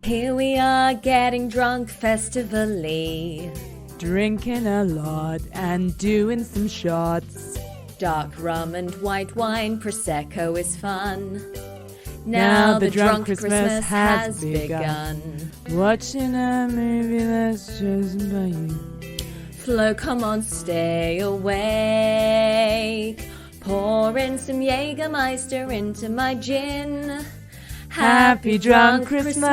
Here we are getting drunk festivally, drinking a lot and doing some shots. Dark rum and white wine, Prosecco is fun. Now the drunk Christmas has begun. Watching a movie that's chosen by you. Flo, come on, stay awake. Pour in some Jägermeister into my gin. Happy drunk Christmas!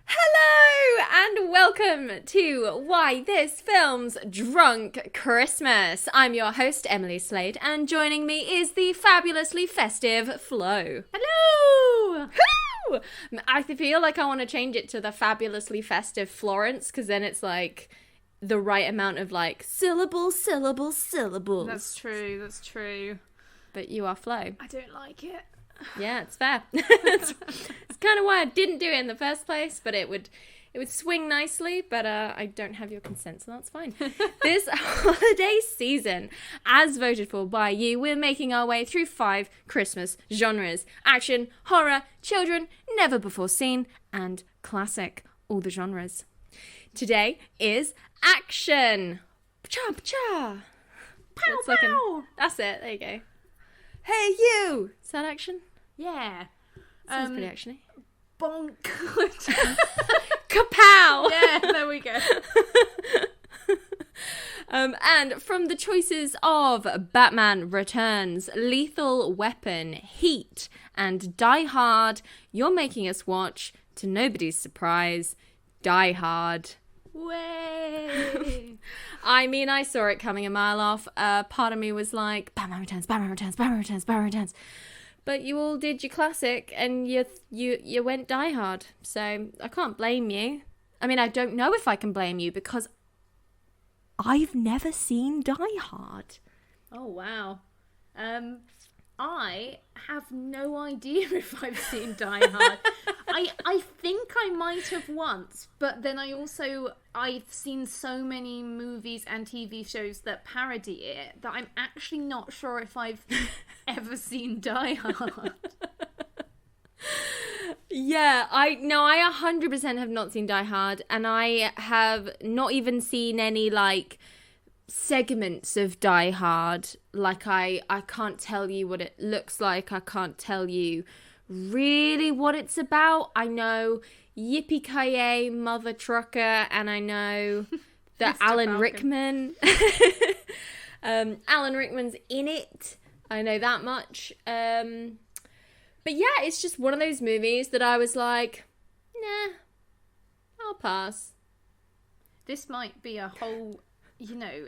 Hello and welcome to Why This Film's Drunk Christmas. I'm your host, Emily Slade, and joining me is the fabulously festive Flo. Hello! Hello! I feel like I want to change it to the fabulously festive Florence, because then it's like the right amount of like syllables. That's true. But you are Flo. I don't like it. Yeah, it's fair. it's kind of why I didn't do it in the first place, but it would swing nicely, but I don't have your consent, so that's fine. This holiday season, as voted for by you, we're making our way through 5 Christmas genres: action, horror, children, never before seen, and classic. All the genres. Today is action. Cha cha. Pow pow. That's it. There you go. Hey you. Is that action? Yeah. Sounds pretty actiony. Bonk. Kapow. Yeah, there we go. And from the choices of Batman Returns, Lethal Weapon, Heat, and Die Hard, you're making us watch, to nobody's surprise, Die Hard. Way. I mean, I saw it coming a mile off. Part of me was like, Batman Returns. But you all did your classic, and you went Die Hard. So I can't blame you. I mean, I don't know if I can blame you, because I've never seen Die Hard. Oh, wow. I have no idea if I've seen Die Hard. I think I might have once, but then I've seen so many movies and TV shows that parody it that I'm actually not sure if I've ever seen Die Hard. Yeah, I 100% have not seen Die Hard, and I have not even seen any, like, segments of Die Hard. Like, I can't tell you what it looks like. I can't tell you really what it's about. I know Yippie Kaye Mother Trucker, and I know that Alan Rickman Alan Rickman's in it. I know that much. But yeah, it's just one of those movies that I was like, nah, I'll pass. This might be a whole,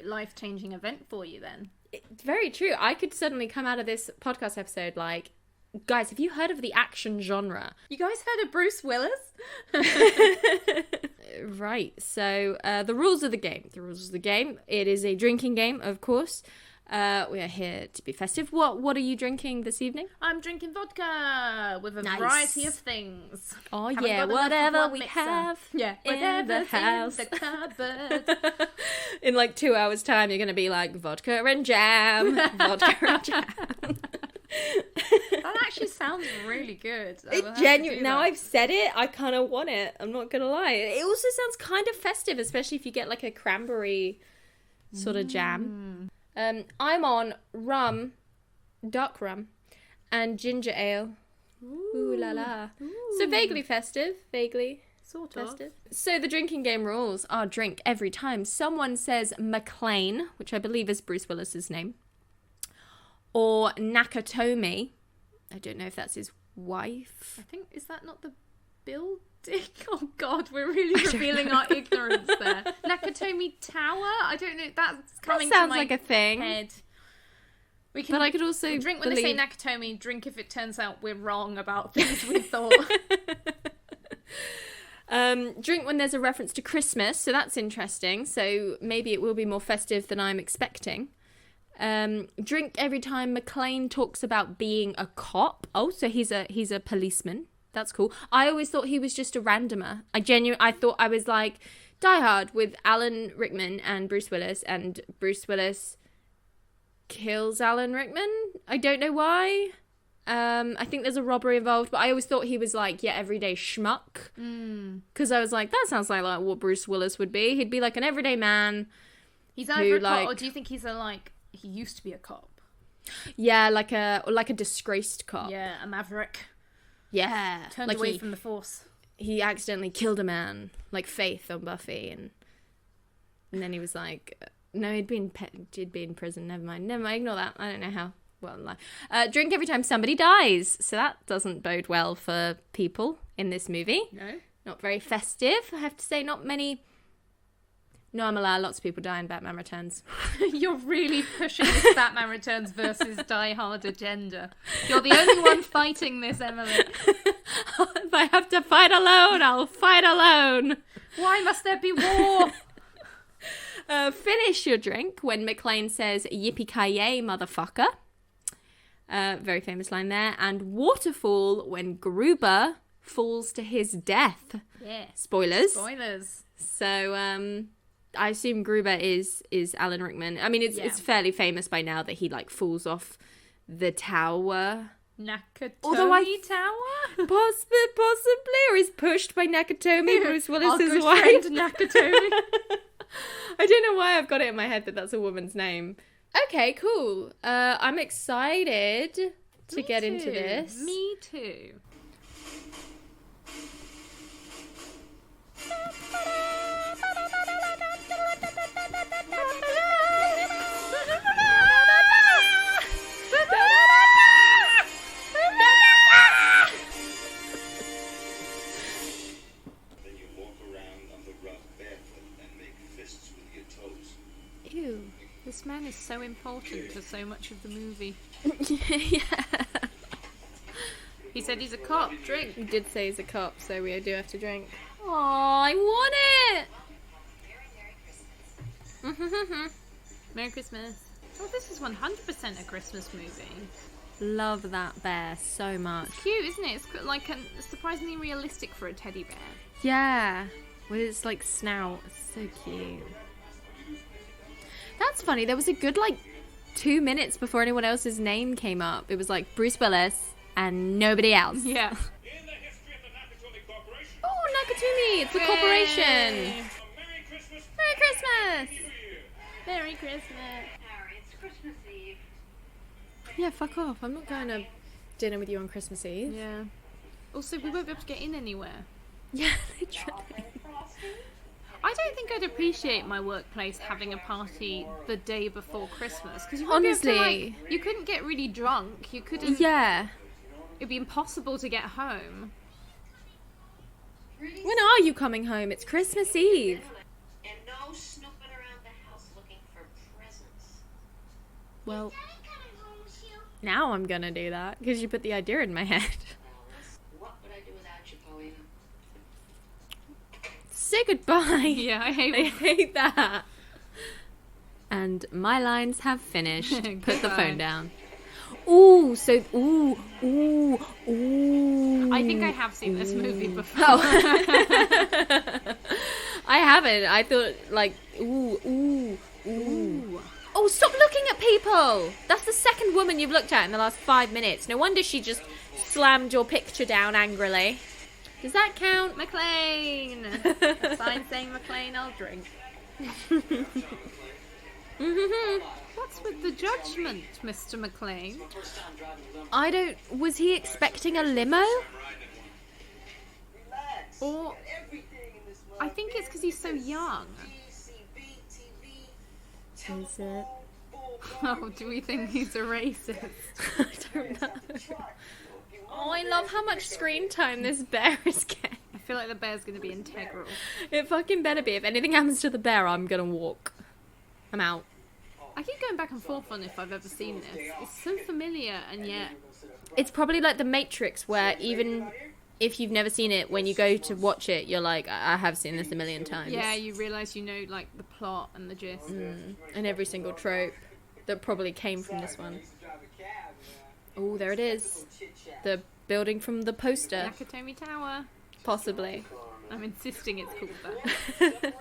life-changing event for you then. It's very true. I could suddenly come out of this podcast episode like, guys, have you heard of the action genre? You guys heard of Bruce Willis? Right. So the rules of the game. It is a drinking game, of course. We are here to be festive. What are you drinking this evening? I'm drinking vodka with a variety of things. Oh yeah, whatever we have. Yeah, in the house. In the cupboard. In like 2 hours' time, you're gonna be like vodka and jam, vodka and jam. That actually sounds really good. It genuinely. Now I've said it, I kind of want it. I'm not gonna lie. It also sounds kind of festive, especially if you get like a cranberry sort of jam. I'm on rum, dark rum, and ginger ale. Ooh la la. So vaguely festive, sort of. festive. So the drinking game rules are: drink every time someone says McClane, which I believe is Bruce Willis's name, or Nakatomi. I don't know if that's his wife. I think, is that not the building? Oh God, we're really revealing our ignorance there. Nakatomi Tower? I don't know. That's coming That sounds to my like a thing. head. We can, But I could also drink when believe... they say Nakatomi. Drink if it turns out we're wrong about things we thought. Drink when there's a reference to Christmas, so that's interesting. So maybe it will be more festive than I'm expecting. Drink every time McClane talks about being a cop. Oh, so he's a policeman. That's cool. I always thought he was just a randomer. I thought I was like Die Hard with Alan Rickman and Bruce Willis kills Alan Rickman. I don't know why. I think there's a robbery involved, but I always thought he was like your everyday schmuck. Because I was like, that sounds like what Bruce Willis would be. He'd be like an everyday man. He's either a cop, or do you think he's he used to be a cop? Yeah, like a disgraced cop. Yeah, a maverick. Yeah. Turned away from the force. He accidentally killed a man, like Faith on Buffy, and then he was like, no, he'd be in prison. Never mind, ignore that. I don't know how. Well, drink every time somebody dies. So that doesn't bode well for people in this movie. No. Not very festive, I have to say. Not many. No, I'm allowed. Lots of people die in Batman Returns. You're really pushing this Batman Returns versus Die Hard agenda. You're the only one fighting this, Emily. If I have to fight alone, I'll fight alone. Why must there be war? Finish your drink when McClane says, "Yippee Kaye-EE, motherfucker." Very famous line there. And waterfall when Gruber falls to his death. Yeah. Spoilers. So, I assume Gruber is Alan Rickman. I mean, it's fairly famous by now that he like falls off the tower. Nakatomi Tower? Possibly, or is pushed by Nakatomi, Bruce Willis's good wife. friend Nakatomi. I don't know why I've got it in my head that that's a woman's name. Okay, cool. I'm excited to get into this. Me too. Ew, this man is so important to so much of the movie. Yeah. He said he's a cop. Drink. He did say he's a cop, so we do have to drink. Oh, I want it! Merry Christmas. Oh, this is 100% a Christmas movie. Love that bear so much. It's cute, isn't it? It's like surprisingly realistic for a teddy bear. Yeah. With its like snout. It's so cute. That's funny. There was a good 2 minutes before anyone else's name came up. It was like Bruce Willis and nobody else. Yeah. In the history of the Nakatomi Corporation. Oh, Nakatomi! It's the corporation. Merry Christmas. Merry Christmas. Merry Christmas. Harry, it's Christmas Eve. Yeah, fuck off. I'm not going to dinner with you on Christmas Eve. Yeah. Also, we won't be able to get in anywhere. Yeah, literally. I don't think I'd appreciate my workplace having a party the day before Christmas because you wouldn't be able to, Honestly. you couldn't get really drunk. You couldn't. Yeah. It'd be impossible to get home. When are you coming home? It's Christmas Eve. And no snooping around the house looking for presents. Well, Daddy coming home with you? now I'm going to do that because you put the idea in my head. What would I do without you, Paulina? Say goodbye. Yeah, I hate I hate that. And my lines have finished. Put the Goodbye. phone down. Ooh, ooh. I think I have seen this movie before. Oh. I haven't. I thought ooh. Oh, stop looking at people. That's the second woman you've looked at in the last 5 minutes. No wonder she just slammed your picture down angrily. Does that count? McClane! Sign saying McClane, I'll drink. What's with the judgment, Mr. McClane? Was he expecting a limo? Or, I think it's because he's so young. Is it? Oh, do we think he's a racist? I don't know. Oh, I love how much screen time this bear is getting. I feel like the bear's going to be integral. It fucking better be. If anything happens to the bear, I'm gonna walk. I'm out. I keep going back and forth on if I've ever seen this. It's so familiar, and yet... It's probably like The Matrix, where even if you've never seen it, when you go to watch it, you're like, I have seen this a million times. Yeah, you realise you know, the plot and the gist. And every single trope that probably came from this one. Oh, there it is. The building from the poster. Nakatomi Tower. Possibly. I'm insisting it's called that.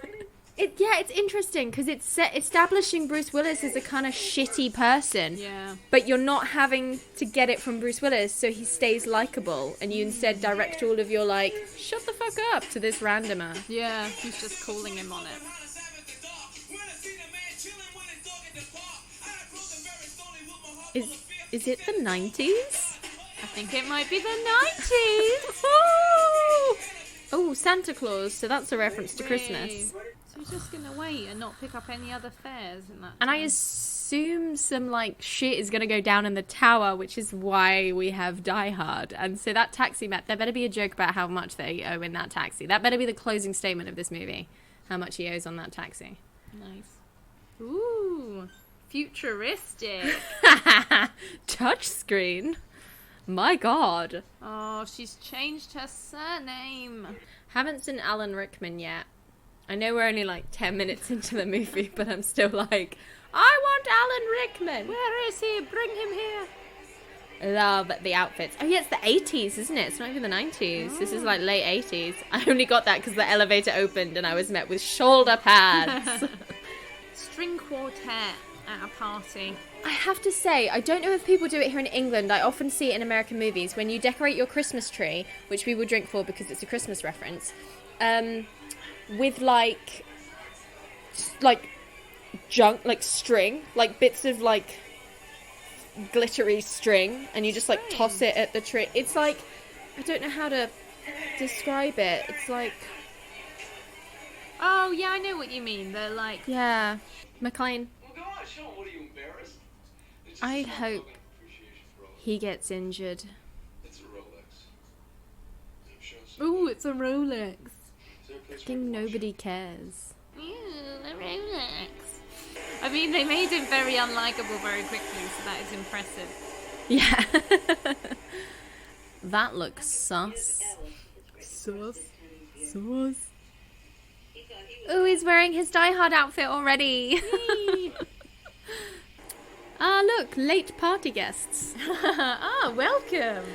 Yeah, it's interesting because it's establishing Bruce Willis as a kind of shitty person. Yeah. But you're not having to get it from Bruce Willis, so he stays likable, and you instead direct all of your, like, shut the fuck up to this randomer. Yeah, he's just calling him on it. Is it the 90s? I think it might be the 90s. Oh, Santa Claus, so that's a reference to Christmas. So he's just gonna wait and not pick up any other fares in that And I time. assume some, like, shit is gonna go down in the tower, which is why we have Die Hard. And so that taxi map, there better be a joke about how much they owe in that taxi. That better be the closing statement of this movie. How much he owes on that taxi. Nice. Ooh, futuristic. Touchscreen? My god. Oh, she's changed her surname. Haven't seen Alan Rickman yet. I know we're only like 10 minutes into the movie, but I'm still like, I want Alan Rickman. Where is he? Bring him here. Love the outfits. Oh yeah, it's the 80s, isn't it? It's not even the 90s. This is like late 80s. I only got that because the elevator opened and I was met with shoulder pads. String quartet at a party. I have to say, I don't know if people do it here in England. I often see it in American movies. When you decorate your Christmas tree, which we will drink for because it's a Christmas reference, with like junk, like string, like bits of like glittery string, and you just like toss it at the tree. It's like, I don't know how to describe it. It's like, Oh, yeah, I know what you mean. They're like... yeah, McClane. Well, go on, show 'em. What are you, embarrassed? It's just I a small hope token of appreciation for all of he gets injured. It's a Rolex. I'm sure it's- Ooh, it's a Rolex. Is there a place I where think I can watch nobody cares. Ooh, a Rolex. I mean, they made him very unlikable very quickly, so that is impressive. Yeah. That looks sus. Sauce. Oh, he's wearing his Die Hard outfit already. Ah, look, late party guests. Ah, welcome.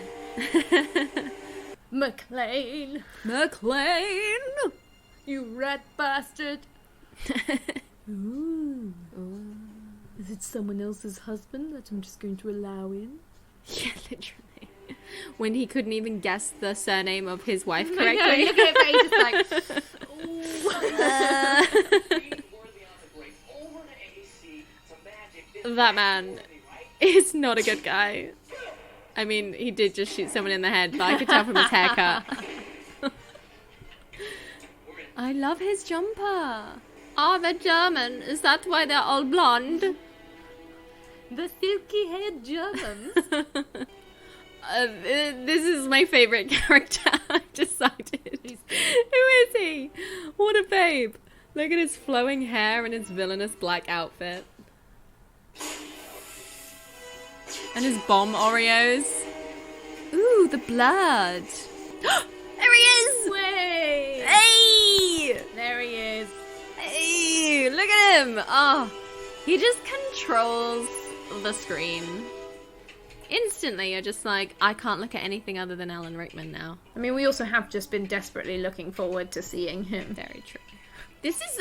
McClane. McClane! You rat bastard. Ooh. Is it someone else's husband that I'm just going to allow in? Yeah, literally. When he couldn't even guess the surname of his wife I know, correctly. look at it, he's just like... That man is not a good guy. I mean, he did just shoot someone in the head, but I could tell from his haircut. I love his jumper. Oh, they're German. Is that why they're all blonde? The silky haired Germans. This is my favourite character, I've decided. Who is he? What a babe. Look at his flowing hair and his villainous black outfit. And his bomb Oreos. Ooh, the blood. There he is! Way. Hey! There he is. Hey! Look at him! Oh, he just controls the screen. Instantly, you're just like, I can't look at anything other than Alan Rickman now. I mean, we also have just been desperately looking forward to seeing him. Very true. This is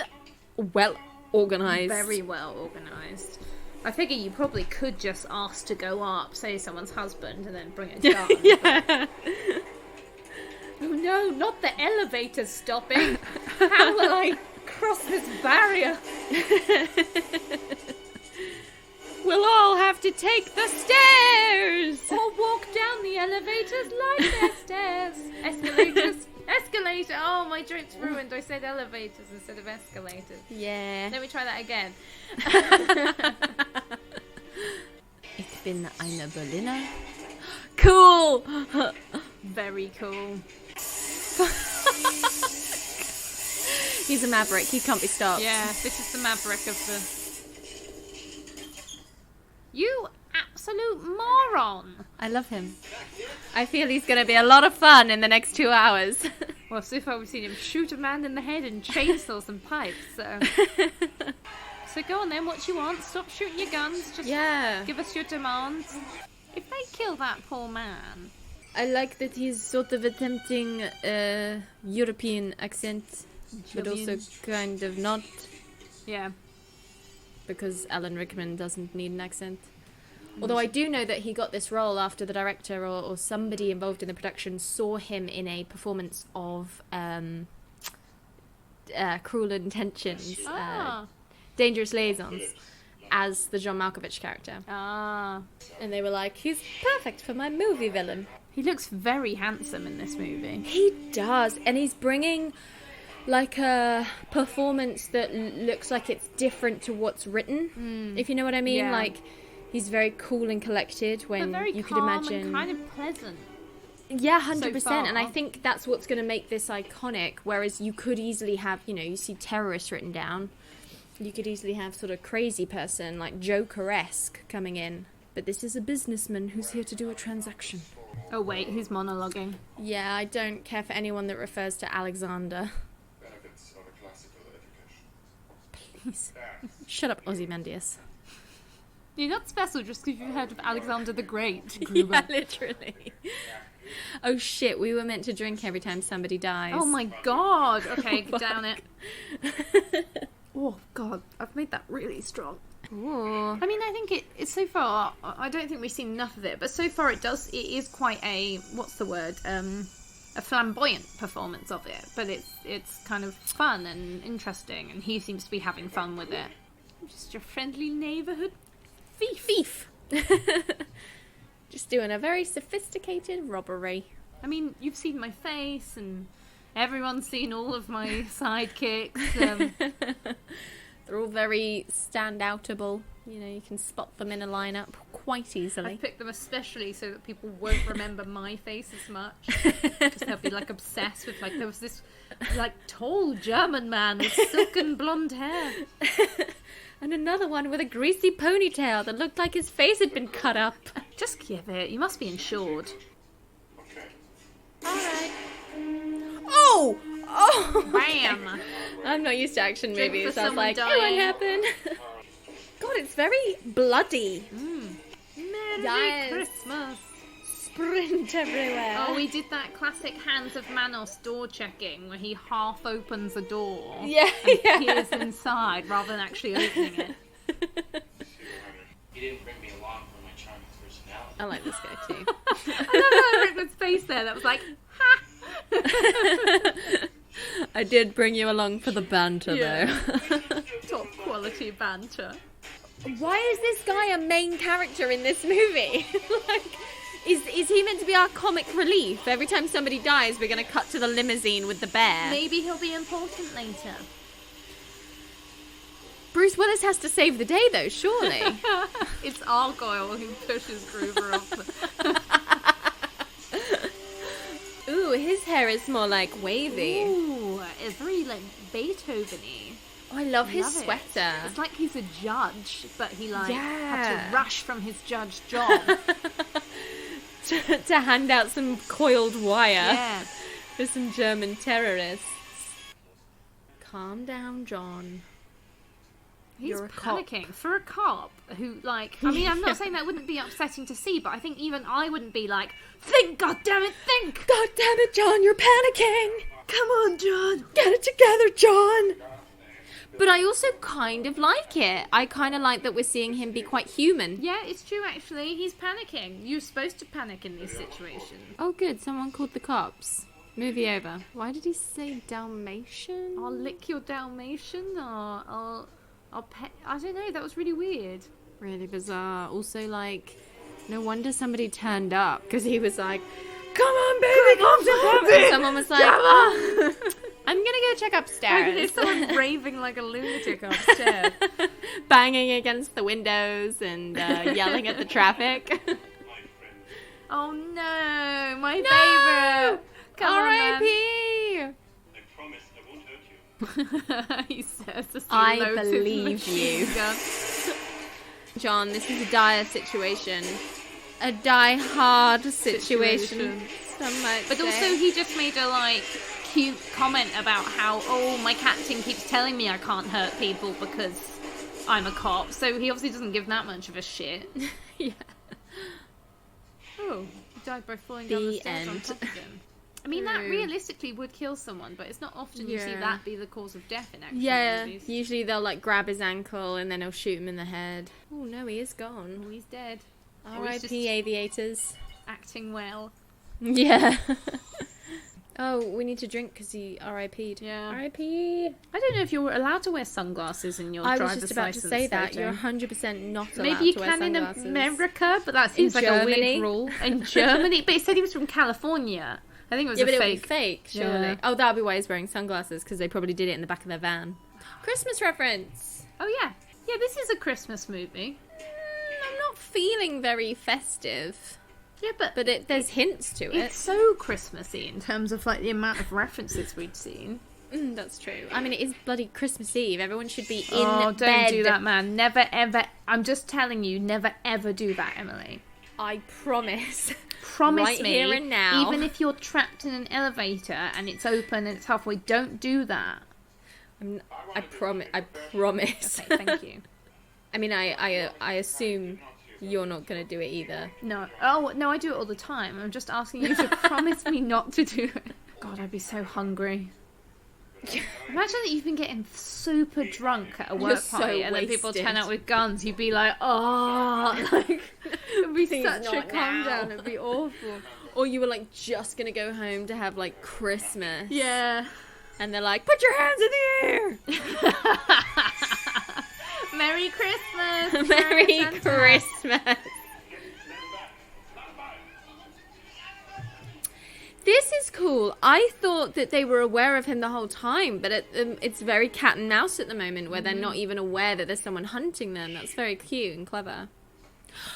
well organised. Very well organised. I figure you probably could just ask to go up, say someone's husband, and then bring a gun. Yeah. Oh no, not the elevator stopping. How will I cross this barrier? We'll all have to take the stairs. Or walk down the elevators like they're stairs. Escalators. Escalator. Oh, my joke's ruined. I said elevators instead of escalators. Yeah. Let me try that again. Ich bin eine Berliner. Cool. Very cool. He's a maverick. He can't be stopped. Yeah, this is the maverick of the... You absolute moron! I love him. I feel he's going to be a lot of fun in the next 2 hours. Well, so far we've seen him shoot a man in the head and chainsaws and pipes, so... So go on then, what you want? Stop shooting your guns, just Yeah. give us your demands. If they kill that poor man... I like that he's sort of attempting a European accent, but also kind of not. Yeah. because Alan Rickman doesn't need an accent. Although I do know that he got this role after the director or somebody involved in the production saw him in a performance of Cruel Intentions, Dangerous Liaisons, as the John Malkovich character. And they were like, he's perfect for my movie villain. He looks very handsome in this movie. He does, and he's bringing like a performance that looks like it's different to what's written, if you know what I mean. Yeah. Like, he's very cool and collected when But very you could calm imagine. and kind of pleasant. Yeah, so 100%. far. And I think that's what's going to make this iconic. Whereas you could easily have, you know, you see terrorist written down. You could easily have sort of crazy person, like Joker-esque, coming in. But this is a businessman who's here to do a transaction. Oh wait, who's monologuing? Yeah, I don't care for anyone that refers to Alexander. Benefits of a classical education. Please. Shut up, Ozymandias. You're not special just because you've heard of Alexander the Great, Yeah, Gruber. literally. Oh shit, we were meant to drink every time somebody dies. Oh my god. Okay, Fuck. down it. Oh god, I've made that really strong. Ooh. I mean, I think it's so far, I don't think we've seen enough of it, but so far it is quite a, what's the word, a flamboyant performance of it, but it's kind of fun and interesting, and he seems to be having fun with it. I'm just your friendly neighbourhood thief. Just doing a very sophisticated robbery. I mean, you've seen my face, and everyone's seen all of my sidekicks. They're all very stand-outable. You know, you can spot them in a lineup quite I easily. picked them especially so that people won't remember my face as much. Because they'll be like obsessed with, like, there was this like tall German man with silken blonde hair. And another one with a greasy ponytail that looked like his face had been cut up. Just give it. You must be insured. Okay. Alright. Oh! Oh! Bam! I'm not used to action Drink movies. for I was someone like, it dying. won't happen. God, it's very bloody. Merry Yes. Christmas. Sprint everywhere. Oh, we did that classic Hands of Manos door checking where he half opens a door Yeah, and yeah. peers inside rather than actually opening it. You didn't bring me along for my charming personality. I like this guy too. I love Rickman's face there. That was like, ha! I did bring you along for the banter, Yeah. though. Top quality banter. Why is this guy a main character in this movie? Like, is he meant to be our comic relief? Every time somebody dies, we're going to cut to the limousine with the bear. Maybe he'll be important later. Bruce Willis has to save the day, though, surely. It's Argyle who pushes Gruber off the... Ooh, his hair is more like wavy. Ooh, it's very like Beethoven-y. Oh, I love his Love it. sweater. It's like he's a judge, but he like had Yeah. to rush from his judge job. to hand out some coiled wire Yeah. for some German terrorists. Calm down, John. He's You're a cop. panicking. For a cop who, like, I mean, I'm not saying that wouldn't be upsetting to see, but I think even I wouldn't be like, think, goddammit, think! God damn it, John, you're panicking! Come on, John! Get it together, John! But I also kind of like it. I kind of like that we're seeing him be quite human. Yeah, it's true, actually. He's panicking. You're supposed to panic in these situations. Oh, good. Someone called the cops. Movie over. Why did he say Dalmatian? I'll lick your Dalmatian, or I'll pet... I don't know, that was really weird. Really bizarre. Also, like, no wonder somebody turned up, because he was like, come on, baby, come to Bobby! And someone was like, "Oh, I'm gonna go check upstairs. There's someone raving like a lunatic upstairs. Banging against the windows and yelling at the traffic. My friend. Oh no, my favourite! Come on, man. R.I.P. I promise I won't hurt you. He says as he I loads his believe machine you. gun. John, this is a dire situation. A die-hard situation. Some might But say. also he just made a like cute comment about how, oh, my captain keeps telling me I can't hurt people because I'm a cop. So he obviously doesn't give that much of a shit. Yeah. Oh, he died by falling down the The stairs on end. top of him. I mean, that realistically would kill someone, but it's not often you see that be the cause of death in action movies. Usually they'll like grab his ankle and then he'll shoot him in the head. Oh no, he is gone. Oh, he's dead. R.I.P. aviators. Acting well. Yeah. Oh, we need to drink because he R.I.P'd. Yeah. R.I.P. I don't know if you're allowed to wear sunglasses in your driver's license. I was just about to say that. photo. You're 100% not allowed Maybe you to wear can sunglasses. in America, but that seems like a weird rule. In Germany, but he said he was from California. I think it was a but fake. It would be fake, surely. Yeah. Oh, that would be why he's wearing sunglasses, because they probably did it in the back of their van. Christmas reference. Oh, yeah. Yeah, this is a Christmas movie. I'm not feeling very festive. Yeah, but there's hints to it. It's so Christmassy in terms of like the amount of references we'd seen. That's true. I mean, it is bloody Christmas Eve. Everyone should be in bed. Oh, don't do that, man. Never, ever. I'm just telling you, never, ever do that, Emily. I promise. Promise right me. Here and now. Even if you're trapped in an elevator and it's open and it's halfway, don't do that. I promise. Okay, thank you. I mean, I assume you're not going to do it either. No. Oh, no, I do it all the time. I'm just asking you to promise me not to do it. God, I'd be so hungry. Imagine that you've been getting super drunk at a work party and then people turn out with guns. You'd be like, oh, like, it'd be such a calm down. It'd be awful. Or you were like just going to go home to have like Christmas. Yeah. And they're like, put your hands in the air. Merry Christmas! Merry Christmas! This is cool. I thought that they were aware of him the whole time, but it's very cat and mouse at the moment, where they're not even aware that there's someone hunting them. That's very cute and clever.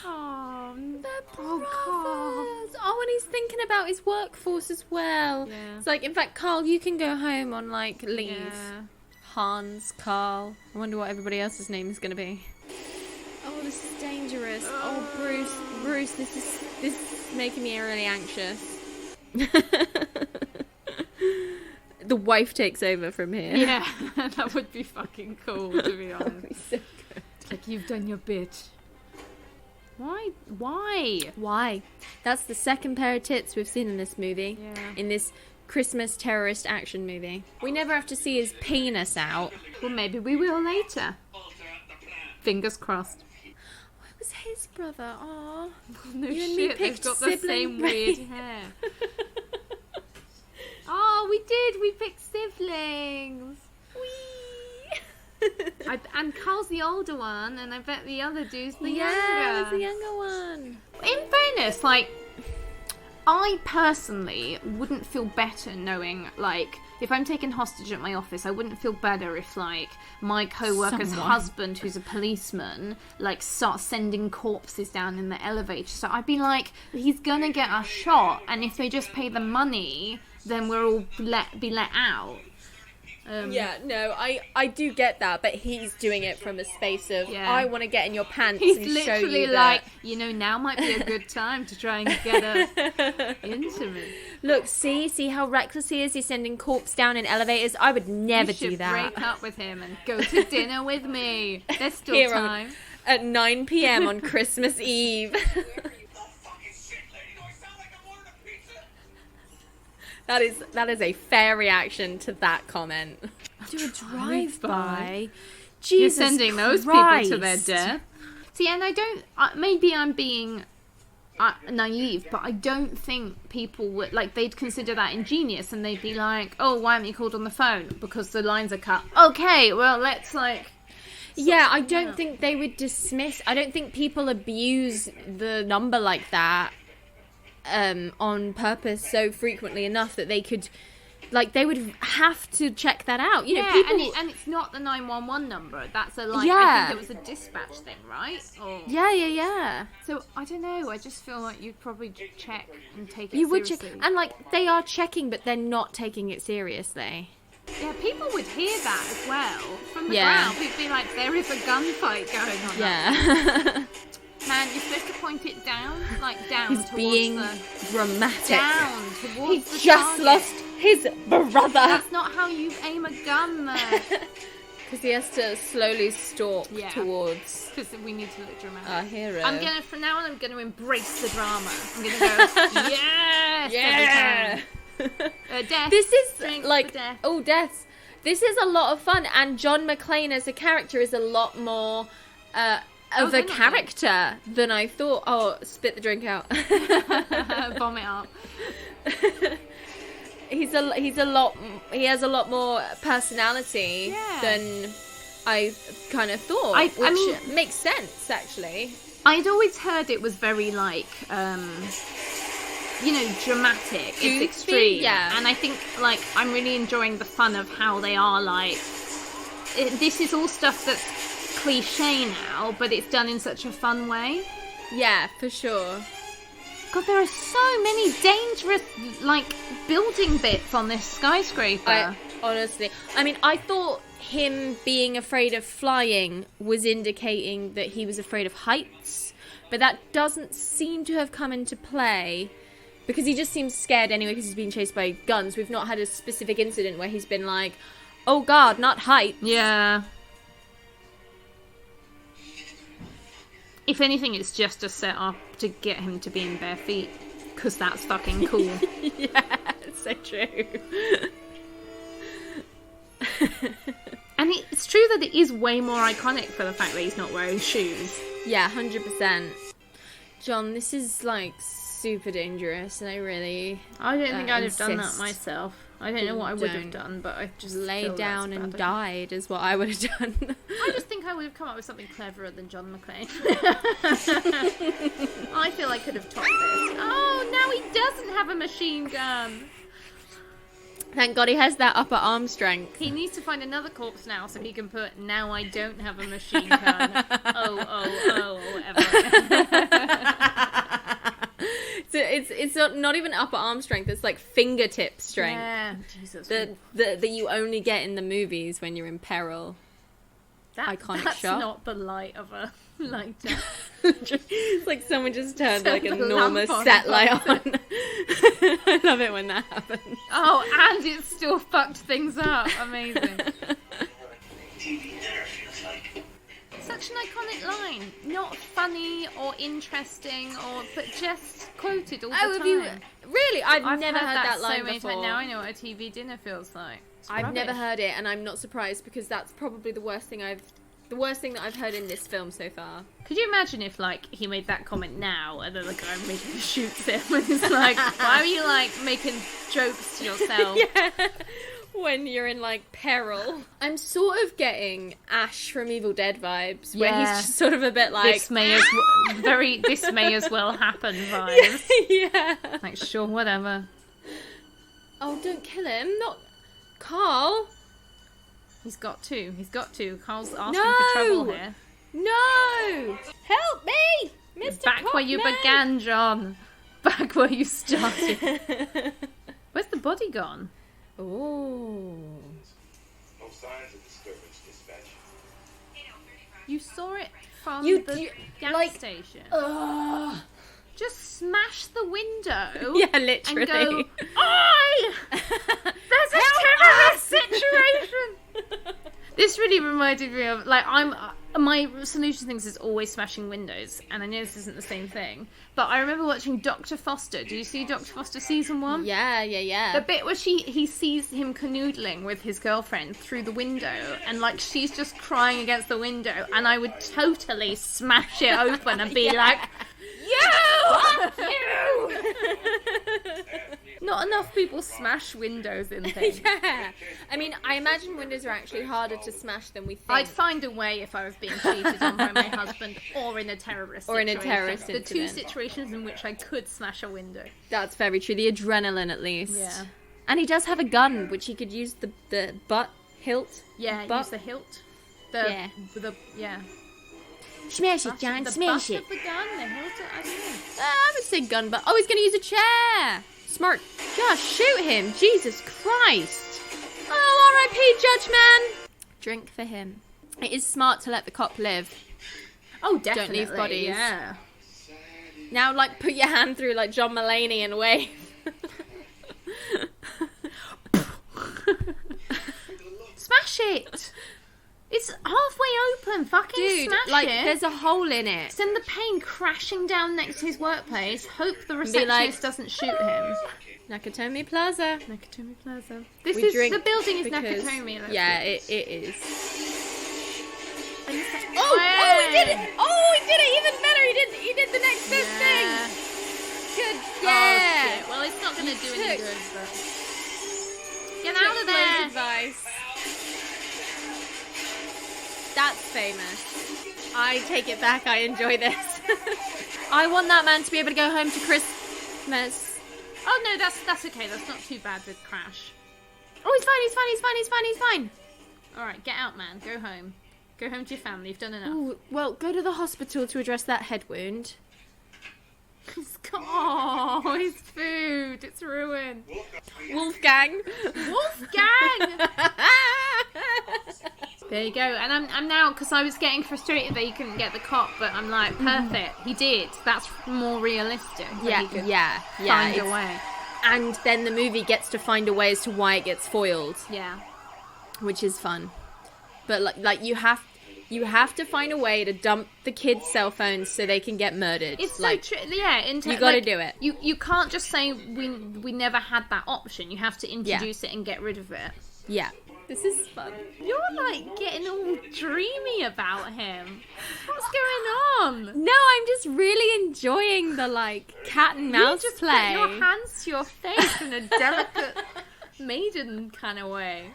Oh, they're brothers. Oh, and he's thinking about his workforce as well. Yeah. It's like, in fact, Karl, you can go home on like leave. Yeah. Hans, Karl. I wonder what everybody else's name is going to be. Oh, this is dangerous. Oh, Bruce, this is making me really anxious. The wife takes over from here. Yeah, that would be fucking cool, to be honest. That would be so good. Like, you've done your bit. Why? Why? That's the second pair of tits we've seen in this movie. Yeah. In this Christmas terrorist action movie. We never have to see his penis out. Well, maybe we will later. Fingers crossed. Oh, it was his brother. Aw. No you shit, and me they've picked got the same weird hair. Oh, we did. We picked siblings. And Karl's the older one, and I bet the other dude's the younger. Yeah, the younger one. In fairness, like, I personally wouldn't feel better knowing, like, if I'm taken hostage at my office, I wouldn't feel better if, like, my co-worker's husband, who's a policeman, like, starts sending corpses down in the elevator. So I'd be like, he's gonna get us shot, and if they just pay the money, then we're all be let out. Yeah, no, I do get that, but he's doing it from a space of, I want to get in your pants He's and show literally you like, that. now might be a good time to try and get her into me. Look, see how reckless he is? He's sending corpses down in elevators. I would never do that. You should break up with him and go to dinner with me. There's still time. At 9 p.m. on Christmas Eve. That is a fair reaction to that comment. Do a drive-by. Jesus You're sending those Christ. people to their death. See, and I don't... maybe I'm being naive, but I don't think people would... Like, they'd consider that ingenious, and they'd be like, oh, why haven't you called on the phone? Because the lines are cut. Okay, well, let's, like... Yeah, I don't think they would dismiss... I don't think people abuse the number like that on purpose so frequently enough that they could... Like, they would have to check that out. You know, people... and it's not the 911 number. That's a, like, Yeah. I think it was a dispatch thing, right? Or... Yeah. So, I don't know. I just feel like you'd probably check and take it You would check... seriously. And, like, they are checking, but they're not taking it seriously. Yeah, people would hear that as well. From the Yeah. ground, people would be like, there is a gunfight going on. Yeah. Man, you're supposed to point it down, like down He's towards being the... dramatic. Down towards He's the just target. lost his brother. That's not how you aim a gun, though. Because he has to slowly stalk towards... Because we need to look dramatic. Our hero. From now on, I'm going to embrace the drama. I'm going to go, yes! Yeah! Every time. Death. This is Drink like for death. deaths. This is a lot of fun, and John McClane as a character is a lot more of a character than I thought. Oh, spit the drink out. Vomit up. He has a lot more personality than I kind of thought, I which mean, makes sense actually. I'd always heard it was very like dramatic. Goofy, It's extreme. yeah. And I think like I'm really enjoying the fun of how they are like this is all stuff that's cliche now, but it's done in such a fun way. Yeah, for sure. God, there are so many dangerous, like, building bits on this skyscraper. I mean, I thought him being afraid of flying was indicating that he was afraid of heights, but that doesn't seem to have come into play because he just seems scared anyway because he's being chased by guns. We've not had a specific incident where he's been like, oh God, not heights. Yeah. If anything, it's just a setup to get him to be in bare feet, because that's fucking cool. Yeah, it's so true. And it's true that it is way more iconic for the fact that he's not wearing shoes. Yeah, 100%. John, this is like super dangerous, and I don't think I'd have done that insist. myself. I don't know what I would have Don't. done, but I just lay feel down that's and bad. died is what I would have done. I just think I would have come up with something cleverer than John McClane. I feel I could have topped this. Oh, now he doesn't have a machine gun. Thank God he has that upper arm strength. He needs to find another corpse now so he can put, now I don't have a machine gun. oh, whatever. So it's not even upper arm strength, it's like fingertip strength. Yeah, Jesus. That you only get in the movies when you're in peril. Iconic that's shot. not the light of a lighter. It's like someone just turned like Turned an the enormous lamp on. set light on. I love it when that happens. Oh, and it still fucked things up. Amazing. TV dinner feels like. Such an iconic line. Not funny or interesting, but just quoted all the time. Have you really? I've never heard that so line many before. times. Now I know what a TV dinner feels like. It's I've never rubbish. heard it, and I'm not surprised because that's probably the worst thing that I've heard in this film so far. Could you imagine if, like, he made that comment now, and then the guy making shoots him, and he's like, why are you, like, making jokes to yourself? Yeah. When you're in like peril. I'm sort of getting Ash from Evil Dead vibes, where he's just sort of a bit like This may as well happen vibes. Yeah. Like, sure, whatever. Oh, don't kill him. Not Karl. He's got to. Carl's asking No! for trouble here. No! Help me! Mr. Back where you Cockney! began, John. Back where you started. Where's the body gone? Oh. No signs of disturbance, dispatch. You saw it from You- the you- gas like- station. Ugh. Just smash the window. Yeah, literally. And go, oi! There's a terrorist situation! This really reminded me of, like, my solution things is always smashing windows, and I know this isn't the same thing, but I remember watching Dr. Foster. Do you see Dr. Foster season 1? Yeah. The bit where he sees him canoodling with his girlfriend through the window, and like she's just crying against the window, and I would totally smash it open and be like, "You! You!" Not enough people smash windows in things. Yeah. I mean, I imagine windows are actually harder to smash than we think. I'd find a way if I was being cheated on by my husband or in a terrorist situation. The two incident. situations in which I could smash a window. That's very true. The adrenaline, at least. Yeah. And he does have a gun, which he could use the butt hilt. Yeah, Butt. use the hilt. Yeah. Yeah. Smash it, John. The Smash butt it. of the gun, the hilt, I don't know. I would say gun butt. Oh, he's going to use a chair. Smart. Just shoot him. Jesus Christ. Oh, R.I.P. Judge Man. Drink for him. It is smart to let the cop live. Oh, definitely. leave bodies. Yeah. Now, like, put your hand through, like, John Mulaney and wave. Smash it. It's halfway open. Fucking Dude, smash like, it. there's a hole in it. Send the plane crashing down next to his workplace. Hope the be receptionist like, doesn't shoot him. Nakatomi Plaza. Nakatomi Plaza. This We is drink the building is because- Nakatomi. Yeah, it is. And it's like, Oh, he did it! Oh, he did it even better! He did the next best thing! Good, Oh, yeah! shit. Well, it's not going to do any took- good, but... Get Took out of Flo's there! advice. That's famous. I take it back, I enjoy this. I want that man to be able to go home to Christmas. Oh, no, that's okay. That's not too bad with Crash. Oh, he's fine. Alright, get out, man. Go home. Go home to your family. You've done enough. Ooh, well, go to the hospital to address that head wound. Oh, his food. It's ruined. Wolfgang. Wolfgang! There you go. And I'm now, because I was getting frustrated that he couldn't get the cop, but I'm like, perfect. He did. That's more realistic. that he could yeah. Find a it's- way. And then the movie gets to find a way as to why it gets foiled, Yeah. which is fun. But like you have to find a way to dump the kids' cell phones so they can get murdered. It's like so true. Yeah, you gotta do it. You can't just say we never had that option. You have to introduce it and get rid of it. yeah. This is fun. You're like getting all dreamy about him. What's going on? No, I'm just really enjoying the like cat and mouse You just play. put your hands to your face in a delicate maiden kind of way.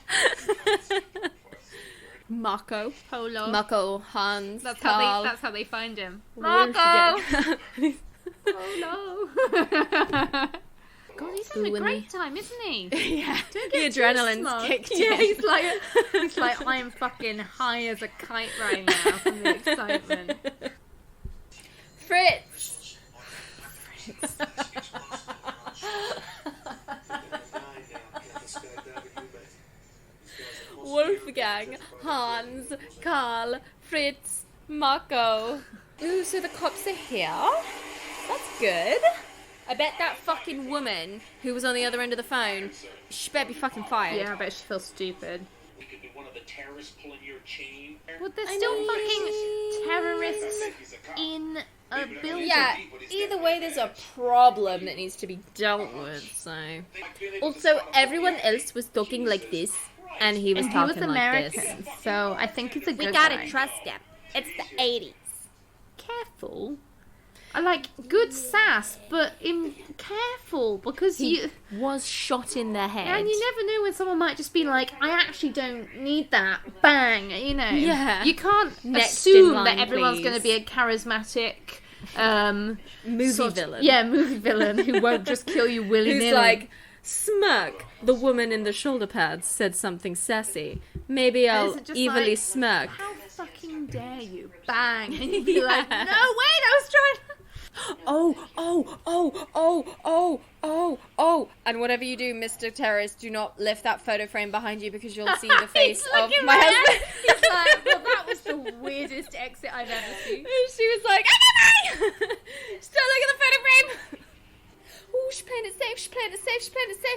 Marco, Polo. Marco, Hans, That's Karl. how they find him. Wolfgang. Polo. God, he's having a great time, isn't he? Yeah, Don't the get too adrenaline's smug. kicked Yeah, in. he's like, I am fucking high as a kite right now from the excitement. Fritz. Wolfgang, Hans, Karl, Fritz, Marco. Ooh, so the cops are here? That's good. I bet that fucking woman who was on the other end of the phone, she better be fucking fired. Yeah, I bet she feels stupid. You could be one of the terrorists pulling your chain. Well, there's I still know. fucking terrorists in a building. Yeah, either way, there's a problem that needs to be dealt with, so. Also, everyone else was talking like this, and he was And he was talking like this. American, so I think he's a good We gotta guy. trust him. It's the 80s. Careful. I like good sass, but careful because you Was shot in the head. and you never know when someone might just be like, I actually don't need that. Bang, you know. Yeah. You can't Next in assume line, that everyone's please. going to be a charismatic Movie sort of- villain. Yeah, movie villain who won't just kill you willy nilly. Who's like, smirk. The woman in the shoulder pads said something sassy. Maybe I'll is it just evilly like, smirk. how fucking dare you? Bang. And you'd be Yeah. like, no, wait, I was trying. Oh. And whatever you do, Mr. Terrorist, do not lift that photo frame behind you because you'll see the face He's of looking my right husband. at- He's like, well, that was the weirdest exit I've ever seen. And she was like, Still look at the photo frame. Oh, she's playing it safe.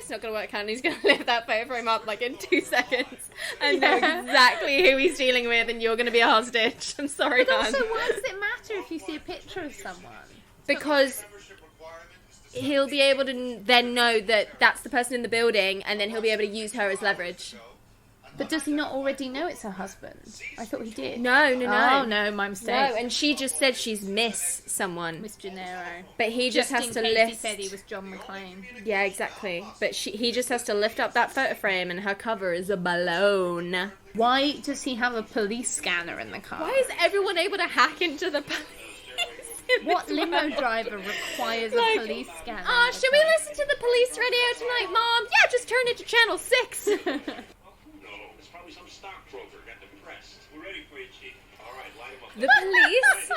It's not going to work, honey. He's going to lift that photo frame up like in 2 seconds and know exactly who he's dealing with, and you're going to be a hostage. I'm sorry, But hon. also, why does it matter if you see a picture of someone? Because he'll be able to then know that that's the person in the building, and then he'll be able to use her as leverage. But does he not already know it's her husband? I thought he did. No. Oh, no, my mistake. No, and she just said she's Miss someone. Miss Gennaro. But he just has in to case lift. he said he was John McClane. Yeah, exactly. But he just has to lift up that photo frame, and her cover is a balloon. Why does he have a police scanner in the car? Why is everyone able to hack into the police? in What this limo world? driver requires Like, a police scanner? Oh, should we listen to the police radio tonight, Mom? Yeah, just turn it to channel 6. No, it's probably some stockbroker got depressed. We're ready for you, Chief. All right, light him up. The police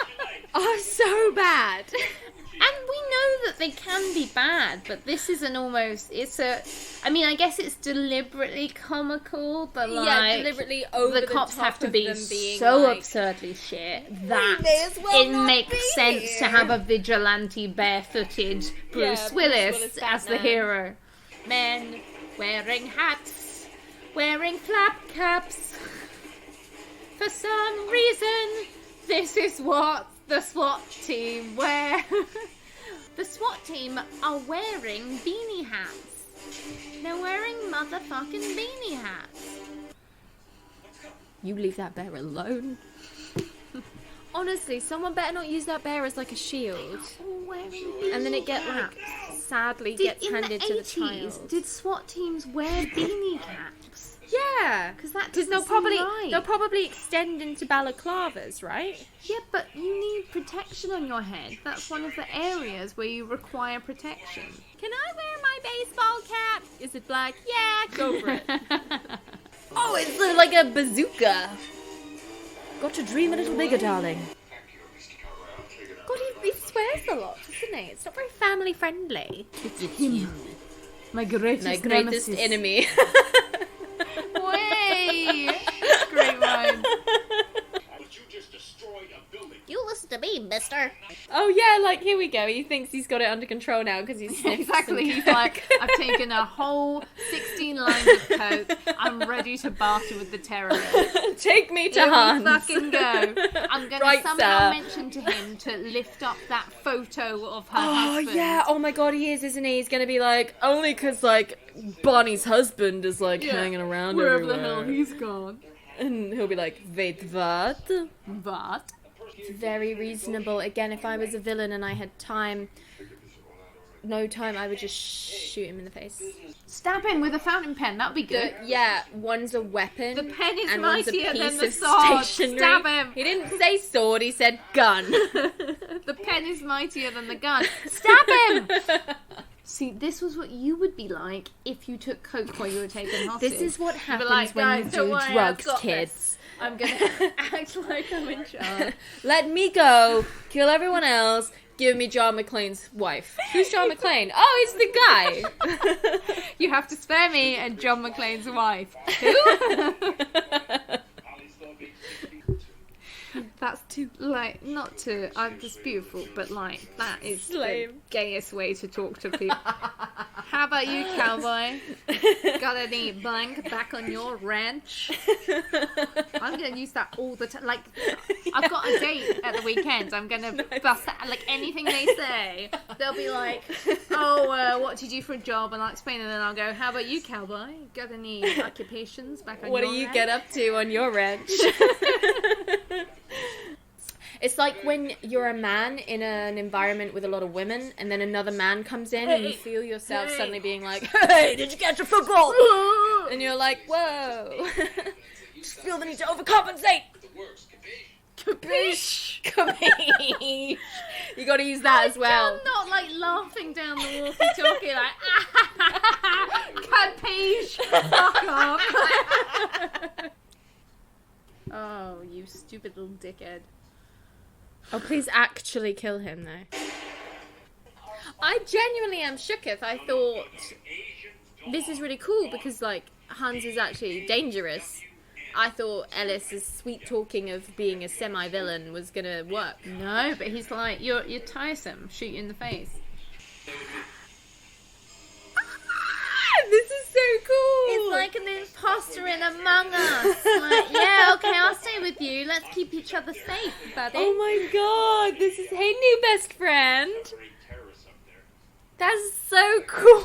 are so bad. And we know that they can be bad, but this is I mean, I guess it's deliberately comical, but like... Yeah, deliberately over the cops top have to of be them being so like, absurdly shit that may as well it not makes be sense to here. have a vigilante barefooted Bruce Bruce Willis Willis as the Batman. hero. Men wearing hats, wearing flap caps. For some reason, this is what the SWAT team wear. The SWAT team are wearing beanie hats. They're wearing motherfucking beanie hats. You leave that bear alone. Honestly, someone better not use that bear as like a shield. All wearing And then it beanie hats. sadly Did, gets in handed the to the 80s, child. did SWAT teams wear beanie caps? Yeah, Because that because doesn't they'll probably extend into balaclavas, right? Yeah, but you need protection on your head. That's one of the areas where you require protection. Can I wear my baseball cap? Is it black? Yeah, go for it. Oh, it's like a bazooka. Got to dream a little bigger, darling. Thank you, Mr. Karl. I'll take it out. God, he swears a lot, doesn't he? It's not very family friendly. It's him. My greatest, My greatest nemesis. enemy. Way! Great rhyme. But you just destroyed a building. You listen to me, mister. Oh yeah, like here we go. He thinks he's got it under control now because he's sniffed Exactly. some He's coke. like, I've taken a whole 16 lines of coke. I'm ready to barter with the terrorists. Take me to Here we Hans. fucking go. I'm going Right, to somehow sir. mention to him to lift up that photo of her Oh husband. yeah. Oh my god, he is, isn't he? He's gonna be like, only because like Bonnie's husband is like hanging around Wherever everywhere. the hell he's gone. And he'll be like, wait, what? But It's very reasonable. Again, if I was a villain and I had time, no time, I would just shoot him in the face. stab him with a fountain pen. That'd be good. Yeah, one's a weapon. The pen is and one's a mightier than piece the of sword. stationery. Stab him. He didn't say sword, he said gun. The pen is mightier than the gun. Stab him! See, this was what you would be like if you took coke while you were taken hostage. This is what You'd be happens like, when you "Guys, do don't worry, I've drugs, got kids. this. I'm gonna act like I'm in charge. Let me go, kill everyone else, give me John McClane's wife. Who's John McClane? Oh, he's the guy. You have to spare me and John McClane's wife. That's too, like, not to, that's beautiful, but like, that is Slave. the gayest way to talk to people. How about you, cowboy? Got any blank back on your ranch? I'm gonna use that all the time. Like, I've got a date at the weekend. I'm gonna bust out, like, anything they say. They'll be like, oh, what do you do for a job? And I'll explain, and then I'll go, how about you, cowboy? Got any occupations back on What your do you ranch? get up to on your ranch? It's like when you're a man in an environment with a lot of women, and then another man comes in, and you feel yourself suddenly being like, "Hey, did you catch a football?" And you're like, "Whoa!" Just feel the need to overcompensate. The works, Capiche? capiche? Capiche? You got to use that as well. I'm not like laughing down the walkie-talkie like, capiche, fuck off. Oh, you stupid little dickhead. Oh, please actually kill him, though. I genuinely am shooketh. I thought this is really cool because, like, Hans is actually dangerous. I thought Ellis's sweet talking of being a semi-villain was gonna work. No, but he's like, you're tiresome. Shoot you in the face. This is so cool. It's like an imposter in Among Us. Like, yeah, okay, I'll stay with you. Let's keep each other safe, buddy. Oh my god, this is hey new best friend. Great terrorists up there. That's so cool.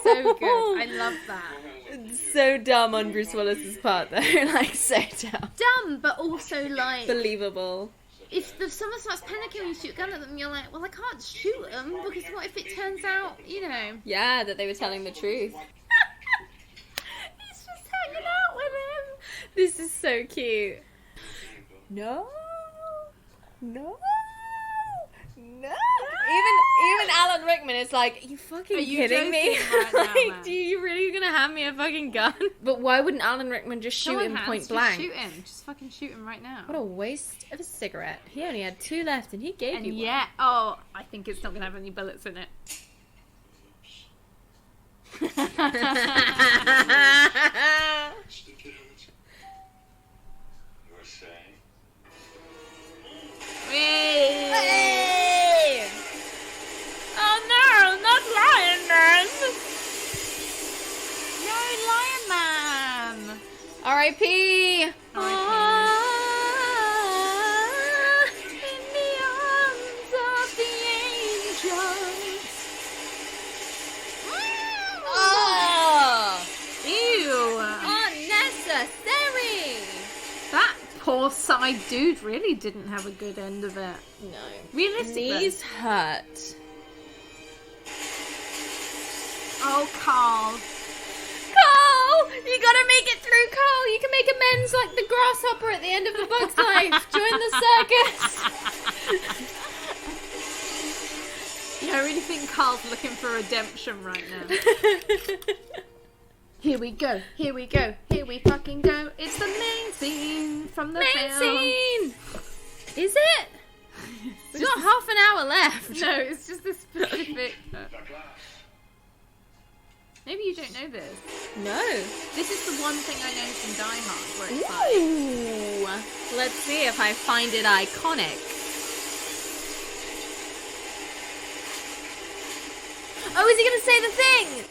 So good. I love that. It's so dumb on Bruce Willis's part though, like so dumb. Dumb, but also like, Believable. if someone starts panicking when you shoot a gun at them, you're like, well, I can't shoot them because what if it turns out, you know, Yeah, that they were telling the truth. he's just hanging out with him. This is so cute. No. No. No. Even Alan Rickman is like, are you fucking Are you kidding me? joking right now, Like, man? do you really gonna hand me a fucking gun? But why wouldn't Alan Rickman just shoot Come on, him Hans, point just blank? shoot him. Just fucking shoot him right now. What a waste of a cigarette. He only had 2 left and he gave And you yeah, oh, I think it's not gonna have any bullets in it. one. Stick it out. You're saying? Hey! Oh no, not Lion Man! No, Lion Man! R.I.P. R.I.P. In the arms of the angels. poor side dude really didn't have a good end of it. No. Realistically. Knees hurt. Oh, Karl. Carl! You gotta make it through, Carl! You can make amends like the grasshopper at the end of A Bug's Life. Join the circus! Yeah, I really think Karl's looking for redemption right now. Here we go, here we go, here we fucking go. It's the main scene from the Main film. scene! Is it? We've got half an hour left. No, it's just this specific... Maybe you don't know this. No. This is the one thing I know from Die Hard where it's like... Ooh. Let's see if I find it iconic. Oh, is he gonna say the thing?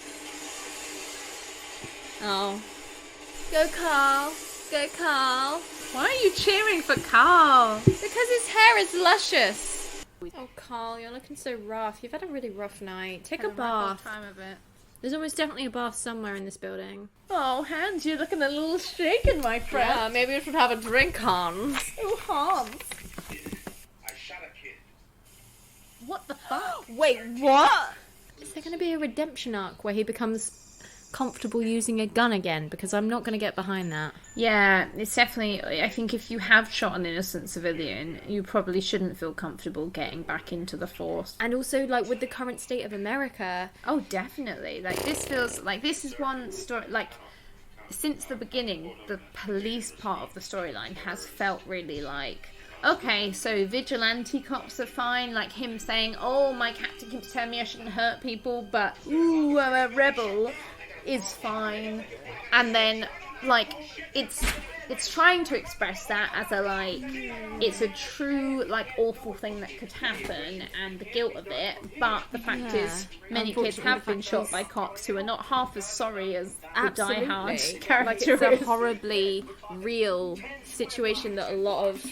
Oh. Go, Karl. Go, Karl. Why are you cheering for Karl? Because his hair is luscious. Oh, Karl, you're looking so rough. You've had a really rough night. Take a bath. Time of it. There's almost definitely a bath somewhere in this building. Oh, Hans, you're looking a little shaken, my friend. Yeah, maybe we should have a drink, Hans. Oh, Hans. I shot a kid. What the fuck? Wait, what? Is there going to be a redemption arc where he becomes comfortable using a gun again? Because I'm not going to get behind that. Yeah, it's definitely... I think if you have shot an innocent civilian, you probably shouldn't feel comfortable getting back into the force. And also, like, with the current state of America... Oh, definitely. Like, this feels... Like, this is one story... Like, since the beginning, the police part of the storyline has felt really like... Okay, so vigilante cops are fine, like him saying, oh, my captain keeps telling me I shouldn't hurt people, but, ooh, I'm a rebel, is fine. And then, like, it's trying to express that as a, like, it's a true, like, awful thing that could happen, and the guilt of it, but the fact is, many kids have been shot by cops who are not half as sorry as the Die Hard character like, it's a horribly real situation that a lot of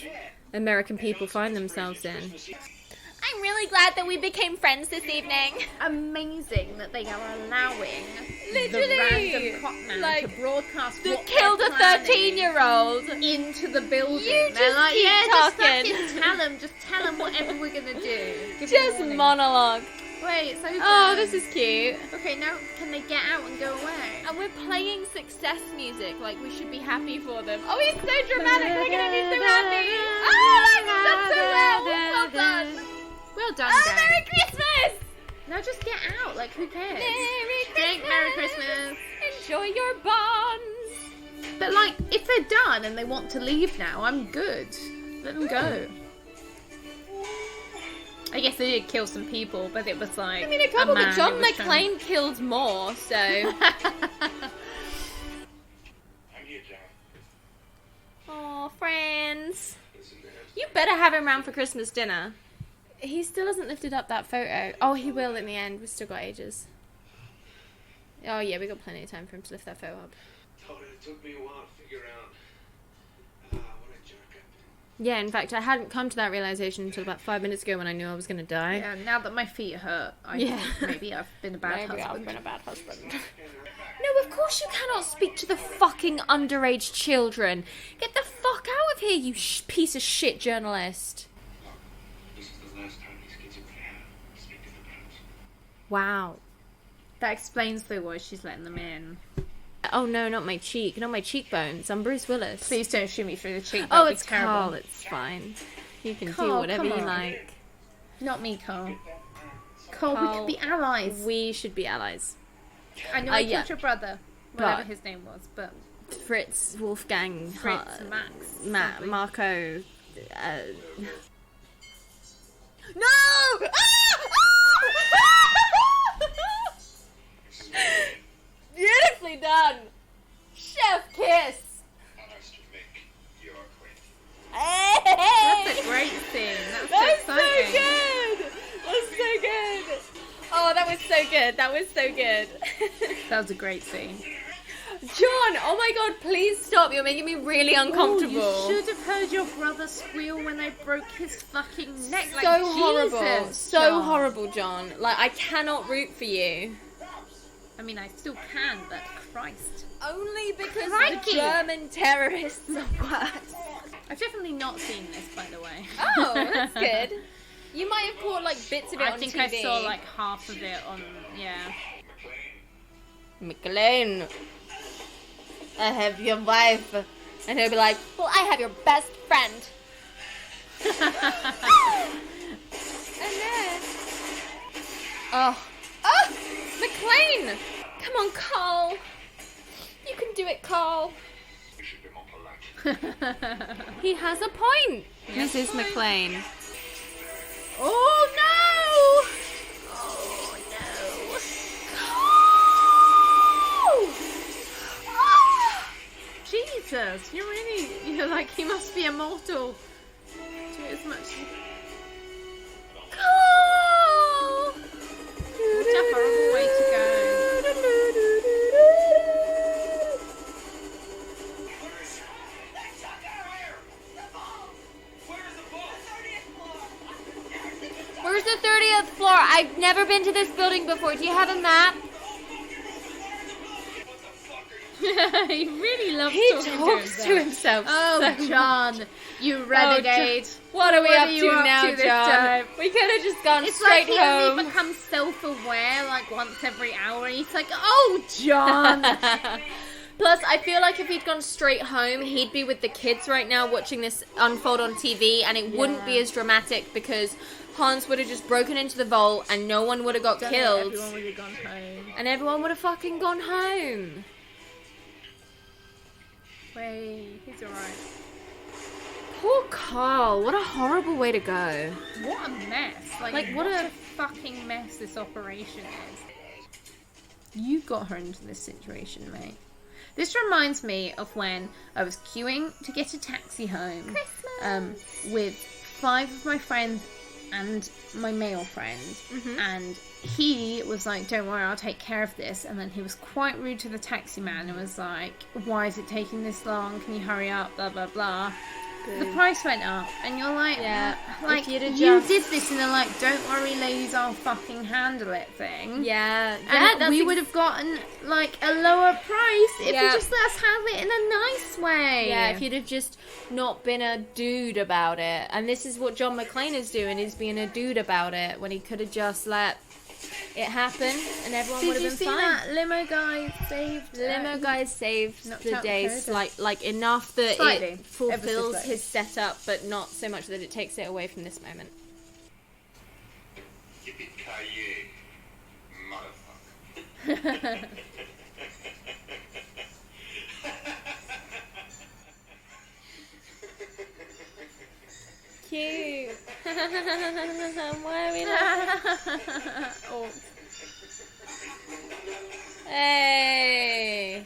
American people find themselves in. I'm really glad that we became friends this evening. Amazing that they are allowing Literally, the random cop man like, to broadcast that what killed they're a planning 13-year-old into the building. You They're just like, keep yeah, talking. just fucking tell them whatever we're gonna do. Give them Just warning. monologue. Wait, it's over. Oh, this is cute. Okay, now can they get out and go away? And we're playing success music, like we should be happy for them. Oh, he's so dramatic. Look at him, he's so happy. Oh, that's done so well. Well done. Well done, Oh, guys. Merry Christmas! Now just get out. Like, who cares? Merry Drink Christmas! Merry Christmas. Enjoy your bonds. But like, if they're done and they want to leave now, I'm good. Let them go. I guess they did kill some people, but it was like... I mean, a couple, man but John who was trying- McClane killed more, so... I'm here, John. Aw, friends. Listen, man. You better have him round for Christmas dinner. He still hasn't lifted up that photo. Oh, he will in the end. We've still got ages. Oh, yeah, we got plenty of time for him to lift that photo up. Told it took me a while to figure out. What a jerk I've been. Yeah, in fact, I hadn't come to that realization until about 5 minutes ago when I knew I was going to die. Yeah, now that my feet hurt, I think maybe I've been a bad husband. a bad husband. No, of course you cannot speak to the fucking underage children. Get the fuck out of here, you piece of shit journalist. This is the last time these kids are gonna have to speak to the parents. Wow. That explains though why she's letting them in. Oh no, not my cheek, not my cheekbones. I'm Bruce Willis. Please don't shoot me through the cheek. Oh, That'd it's be terrible. Karl. It's fine. You can do Karl, whatever come you on. like. Not me, Karl. Karl, we Karl, could be allies. We should be allies. I know I yeah. killed your brother, whatever But- his name was, but Fritz, Wolfgang, Fritz, Max, something. Marco. No! Beautifully done. Chef kiss. Honors to make your acquaintance. Hey! That's a great scene. That's That's so so exciting. good. That's so good. Oh, that was so good. That was so good. That was a great scene. John, oh my god, please stop. You're making me really uncomfortable. Oh, you should have heard your brother squeal when I broke his fucking neck. Like, So horrible. Jesus, So John. horrible, John. Like, I cannot root for you. I mean, I still can, but Christ. Only because Crikey. the German terrorists are worse. I've definitely not seen this, by the way. Oh, that's good. You might have caught like bits of it I on think TV. I saw like half of it on, yeah. McClane, I have your wife. And he'll be like, well, I have your best friend. And then... Oh, McClane! Come on, Karl. You can do it, Karl. You should be more polite. He has a point. Mrs. McClane. Oh no! Oh no! Oh! Jesus, you're like, he must be immortal. Do as much. Karl! What a horrible way to go. Where's the 30th floor? I've never been to this building before. Do you have a map? He really loves He talking talks to himself. Oh, so John, you renegade. What are we up you to up now, to this John? time? We could have just gone It's straight like he home. only becomes self-aware like once every hour. He's like, oh, John. Plus, I feel like if he'd gone straight home, he'd be with the kids right now watching this unfold on TV, and it wouldn't be as dramatic because Hans would have just broken into the vault and no one would have got killed. Everyone would have gone home. And everyone would have fucking gone home. Wait, he's alright. Poor Karl. What a horrible way to go. What a mess. Like what what a- a fucking mess this operation is. You got her into this situation, mate. This reminds me of when I was queuing to get a taxi home with 5 of my friends and my male friend, and he was like, don't worry, I'll take care of this. And then he was quite rude to the taxi man and was like, why is it taking this long, can you hurry up, blah blah blah. The price went up, and you're like, Yeah, like if you'd have you just- did this in a like, don't worry ladies, I'll fucking handle it thing. Yeah. And we would have gotten like a lower price if Yeah. you just let us handle it in a nice way. Yeah, if you'd have just not been a dude about it. And this is what John McClane is doing, is being a dude about it, when he could have just let it happen and everyone would Did have you been see fine. that limo guy saved? Limo guy saved knocked the out day the code. like enough that Slightly. it fulfills Ever so his setup, but not so much that it takes it away from this moment. Yippee Kaye, motherfucker. Cute. Why are we laughing? Oh. Hey.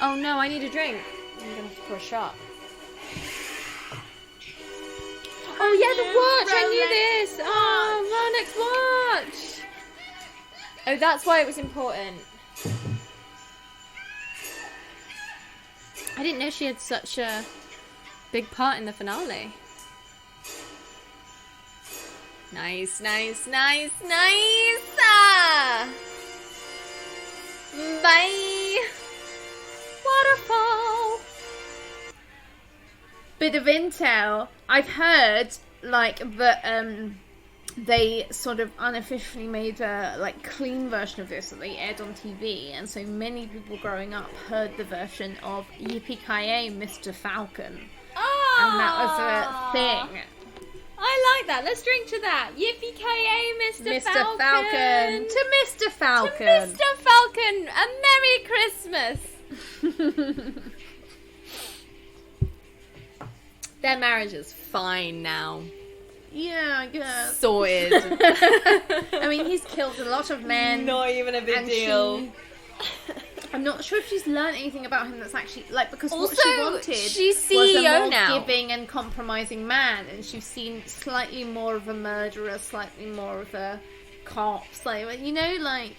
Oh no, I need a drink. I'm gonna have to pour a shot. Oh yeah, the watch! I knew this! Oh, Ronex's watch! Oh, that's why it was important. I didn't know she had such a big part in the finale. Nice, nice, nice, nice! Bye! Waterfall! Bit of intel. I've heard like that they sort of unofficially made a like clean version of this that they aired on TV, and so many people growing up heard the version of Yippie Kaye-EE Mr. Falcon, Oh! and that was a thing. I like that. Let's drink to that. Yippee Kaye-EE, Mr. Mr. Falcon to Mr. Falcon. Mr. Falcon. A Merry Christmas. Their marriage is fine now. Yeah, I guess. Sorted. I mean, he's killed a lot of men. Not even a big and deal. I'm not sure if she's learned anything about him that's actually like, because what Also, she wanted she's was a CEO more now. giving and compromising man, and she's seen slightly more of a murderer, slightly more of a cop, like, you know, like,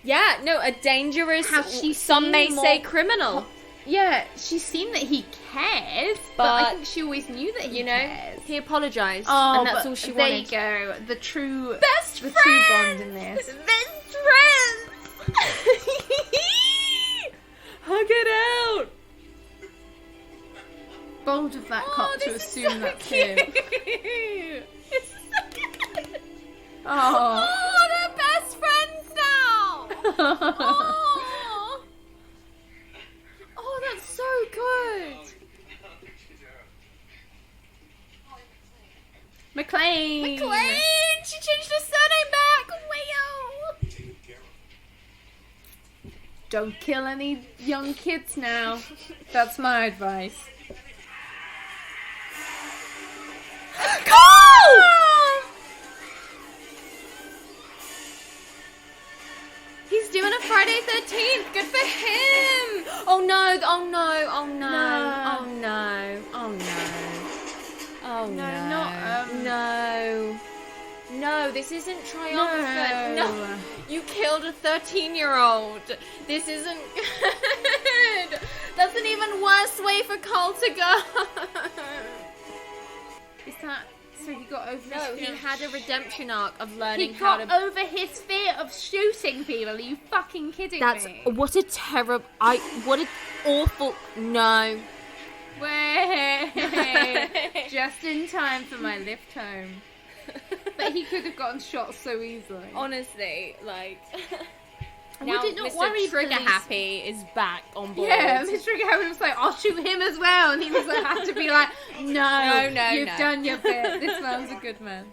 Yeah, no, a dangerous, Has she some may seen say more- criminal. yeah, she's seen that he cares, but But, I think she always knew that he You know, cares. he apologised, Oh, and that's but all she there wanted. you go. The true Best the friends! true bond in this. Best friends! Hug it out! bold of that cop to assume that's him. Oh. Oh, they're best friends now. Oh, that's so good. McClane. McClane! She changed her surname back! Wow! Don't kill any young kids now. That's my advice. Karl! He's doing a Friday 13th. Good for him! Oh no, oh no, oh no, No. oh no, oh no. Oh no. not, No. No, this isn't triumphant. No. No. You killed a 13-year-old. This isn't good. That's an even worse way for Karl to go. Is that so he got over No, his he fear? had a redemption arc of He learning how got to... over his fear of shooting people. Are you fucking kidding That's... me? What a terrible... What an awful... No. Wait. Just in time for my lift home. But he could have gotten shot so easily. Honestly, like... Would now it not Mr. worry Trigger police? Happy is back on board. Yeah, Mr. Gavin was like, I'll shoot him as well. And he was like, had to be like, no, No, you've no. done your bit. This man's a good man.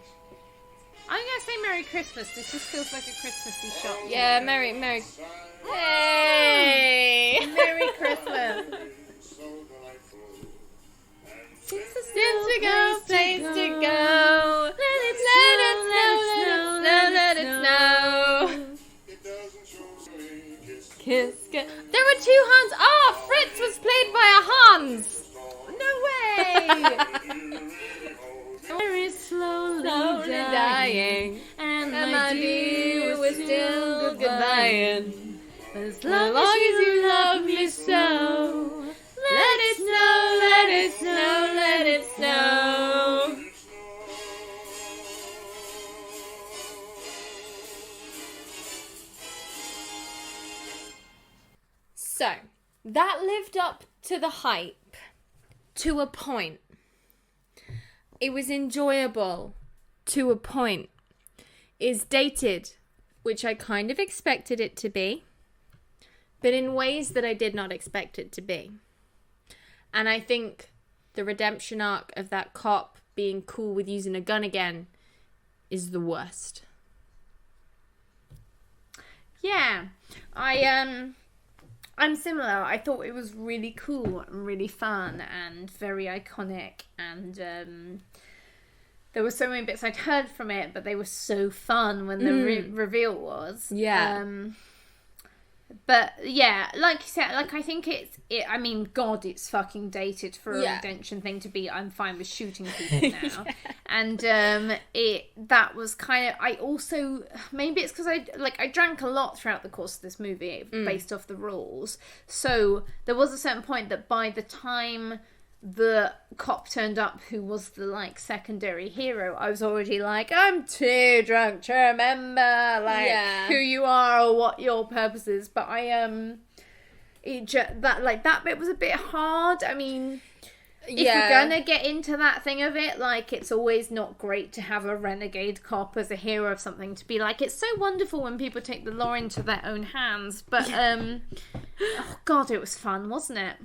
I'm going to say Merry Christmas. This just feels like a Christmassy shot. Yeah, Merry... Hey! Merry Christmas. Since to go, place to go. Let it snow, let it snow. Kiss, kiss. There were two Hans. Oh, Fritz was played by a Hans. No way. Very slowly Dying. And My dear was still goodbye. goodbying. As Long as you love me so. Let it snow, let it snow, let it snow. So, that lived up to the hype to a point. It was enjoyable to a point. Is dated, which I kind of expected it to be, but in ways that I did not expect it to be. And I think the redemption arc of that cop being cool with using a gun again is the worst. Yeah, I'm similar. I thought it was really cool and really fun and very iconic, and there were so many bits I'd heard from it, but they were so fun when the reveal was. Yeah. But yeah, like you said, like I think I mean, God, it's fucking dated for a redemption thing to be. I'm fine with shooting people now, and that was kind of. I also maybe it's because I drank a lot throughout the course of this movie based off the rules. So there was a certain point that by the time the cop turned up, who was the like secondary hero, I was already like, I'm too drunk to remember who you are or what your purpose is. But that bit was a bit hard. I mean, if you're gonna get into that thing of it, like, it's always not great to have a renegade cop as a hero of something, to be like, it's so wonderful when people take the law into their own hands. But oh God, it was fun, wasn't it?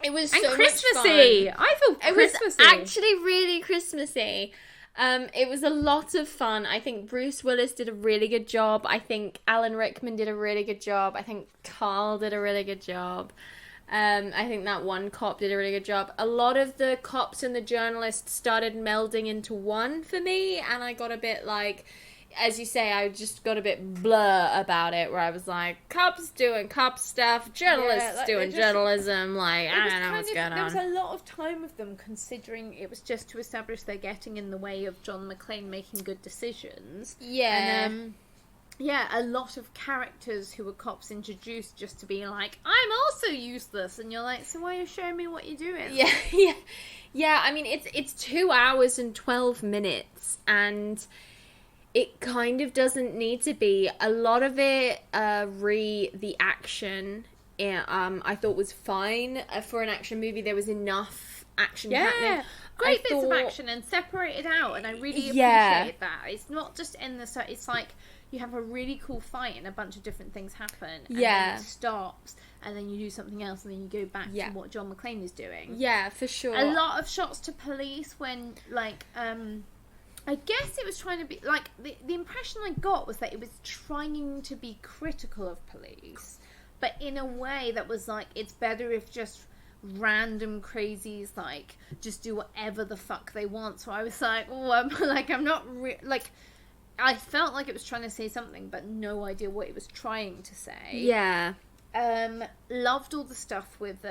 It was And so Christmassy. much fun. I feel Christmassy. It was actually really Christmassy. It was a lot of fun. I think Bruce Willis did a really good job. I think Alan Rickman did a really good job. I think Karl did a really good job. I think that one cop did a really good job. A lot of the cops and the journalists started melding into one for me, and I got a bit like, as you say, I just got a bit blur about it, where I was like, cops doing cop stuff, journalists doing journalism, like, I don't know what's going on. There was a lot of time with them, considering it was just to establish they're getting in the way of John McClane making good decisions. Yeah. And, a lot of characters who were cops introduced just to be like, I'm also useless, and you're like, so why are you showing me what you're doing? Yeah, I mean, it's 2 hours and 12 minutes, and it kind of doesn't need to be. A lot of it, the action, I thought was fine. For an action movie, there was enough action Yeah, happening. great I bits thought- of action and separated out, and I really Yeah. appreciated that. It's not just in the it's like you have a really cool fight and a bunch of different things happen, and Yeah. then it stops, and then you do something else, and then you go back Yeah. to what John McClane is doing. Yeah, for sure. A lot of shots to police when, like, I guess it was trying to be, like, the impression I got was that it was trying to be critical of police, but in a way that was like, it's better if just random crazies, like, just do whatever the fuck they want. So I was like, oh, I'm not, like, I felt like it was trying to say something, but no idea what it was trying to say. Yeah. Loved all the stuff with,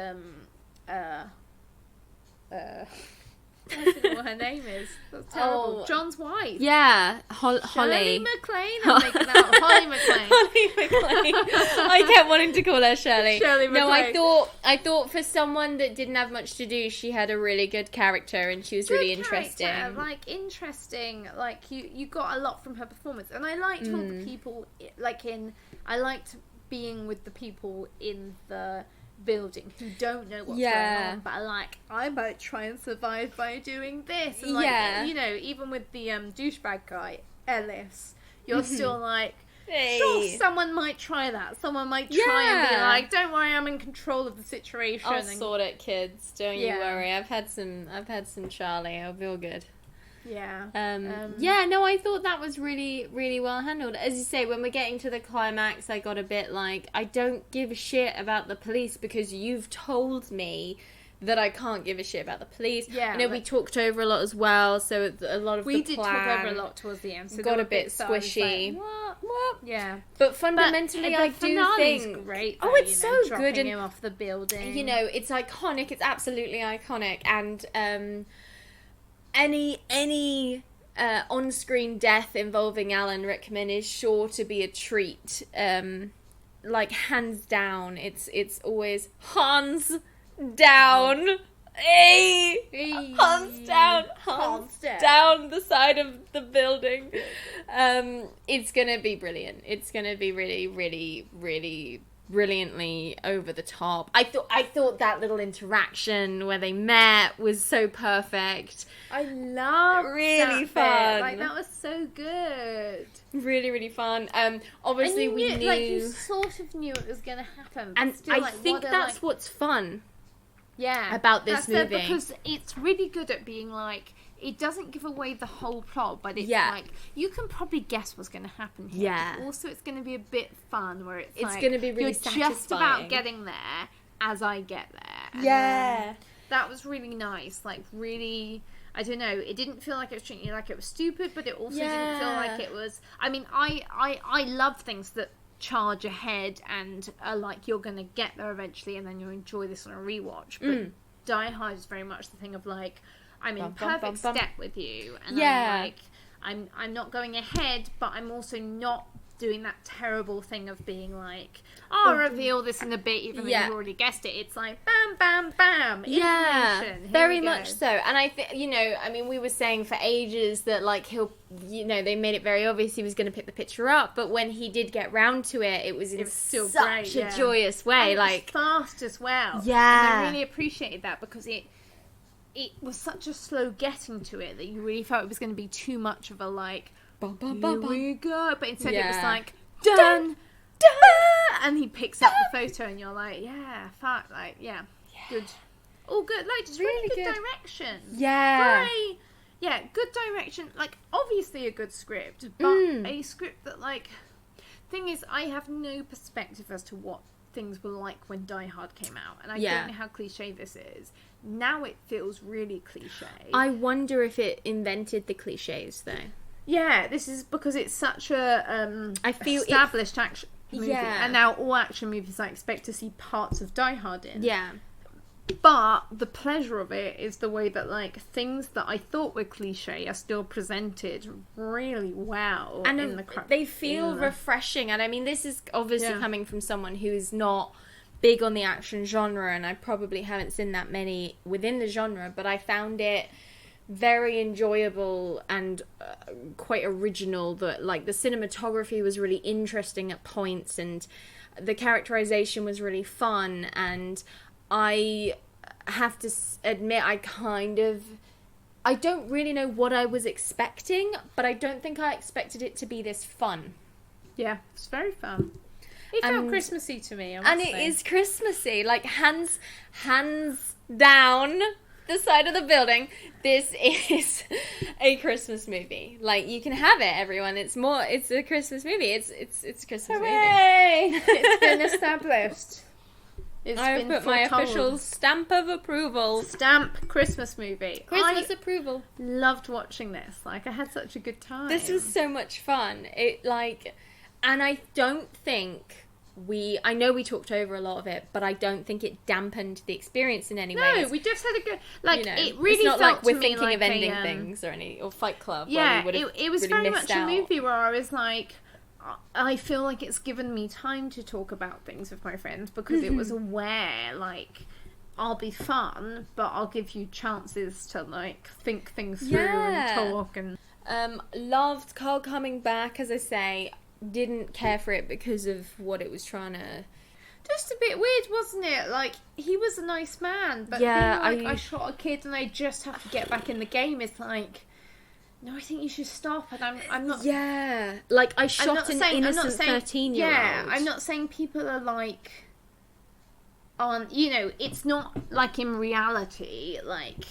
I don't know what her name is. That's terrible. Oh. John's wife. Yeah, Shirley Holly. McClane. I'm making out. Holly McClane. Holly McClane. I kept wanting to call her Shirley. Shirley No, I McClane. thought for someone that didn't have much to do, she had a really good character and she was really Good interesting. character, like interesting. Like you got a lot from her performance, and I liked all the people. I liked being with the people in the building who don't know what's going on, but are like, I might try and survive by doing this. And like, Yeah. you know, even with the douchebag guy Ellis, you're still like, Hey. sure, someone might try that. Someone might try and be Yeah. like, don't worry, I'm in control of the situation. I'll and sort it, kids. Don't you Yeah. worry. I've had some Charlie. I'll be all good. yeah. Yeah, no, I thought that was really, really well handled. As you say, when we're getting to the climax, I got a bit like, I don't give a shit about the police because you've told me that I can't give a shit about the police. Yeah, I know we like- talked over a lot as well, so a lot of We the did plan talk over a lot towards the end. So got there were a bit bits that I was squishy. like, what? Yeah. But fundamentally, But I the do finale's think... great. Oh, though, it's you know, so dropping good. And him off the building. you know, it's iconic. It's absolutely iconic. And any on-screen death involving Alan Rickman is sure to be a treat. Like, hands down, it's always hands down. Hey! Hands down, hands down the side of the building. It's gonna be brilliant. It's gonna be really, really, really brilliantly over the top. I thought that little interaction where they met was so perfect. I love Really that fun. bit. Like, that was so good. Really, really fun. Obviously and we you knew, like, you sort of knew it was going to happen. But and still, I like, think what a, that's like, what's fun. yeah, about this that's it, movie. because it's really good at being like, it doesn't give away the whole plot, but it's Yeah. like, you can probably guess what's going to happen here. Yeah. But also, it's going to be a bit fun where it's It's like, gonna be really you're just satisfying. about getting there as I get there. And, that was really nice. Like, really, I don't know, it didn't feel like it was treating you like it was stupid, but it also didn't feel like it was, I mean, I love things that charge ahead and are like, you're going to get there eventually and then you'll enjoy this on a rewatch. But Die Hard is very much the thing of like, I'm in Bum, bum, perfect bum, bum. step with you, and Yeah. I'm like, I'm not going ahead, but I'm also not doing that terrible thing of being like, I'll reveal this in a bit, even though Yeah. you've already guessed it. It's like, bam, bam, bam, Yeah, information. Here very we go. much so. And I think, you know, I mean, we were saying for ages that, like, he'll, you know, they made it very obvious he was going to pick the picture up, but when he did get round to it, it was in still such great, a yeah. joyous way. And Like, it was fast as well. Yeah. And I really appreciated that because it was such a slow getting to it that you really felt it was going to be too much of a like, bum, bum, here bum, bum. we go. But instead it was Yeah. like, done, and he picks up the photo and you're like, yeah, fuck, like, yeah. Good. All good. Like, just really good direction. Yeah. Very, yeah, good direction. Like, obviously a good script, but a script that, like, thing is, I have no perspective as to what things were like when Die Hard came out, and I don't know how cliche this is. Now it feels really cliche. I wonder if it invented the cliches, though. Yeah, this is because it's such a I feel established action movie, Yeah. and now all action movies I expect to see parts of Die Hard in. Yeah. But the pleasure of it is the way that, like, things that I thought were cliche are still presented really well. And in the they feel in the- refreshing. And I mean, this is obviously Yeah. coming from someone who's not big on the action genre, and I probably haven't seen that many within the genre, but I found it very enjoyable and quite original. That, like, the cinematography was really interesting at points, and the characterization was really fun, and I have to admit I don't really know what I was expecting, but I don't think I expected it to be this fun. Yeah, it's very fun. It felt Christmassy to me, I must And it say. is Christmassy. Like, hands down the side of the building, this is a Christmas movie. Like, you can have it, everyone. It's a Christmas movie. It's a Christmas Hooray! It's been established. I've put my official stamp of approval. Stamp Christmas movie. Christmas approval. Loved watching this. Like, I had such a good time. This was so much fun. And I don't think I know we talked over a lot of it, but I don't think it dampened the experience in any way. No, we just had a good, like, it really it's not felt like we're to me thinking like of ending a, things or Fight Club. Yeah, where we would have it was really very missed much out. a movie where I was like, I feel like it's given me time to talk about things with my friends because it was aware, like, I'll be fun, but I'll give you chances to, like, think things through and talk. And loved Karl coming back, as I say. Didn't care for it because of what it was trying to... Just a bit weird, wasn't it? Like, he was a nice man, but Yeah, being like, I shot a kid and I just have to get back in the game, it's like, no, I think you should stop. And I'm not... Yeah. Like, I shot an innocent 13-year-old. Yeah, I'm not saying people are like... it's not like in reality, like...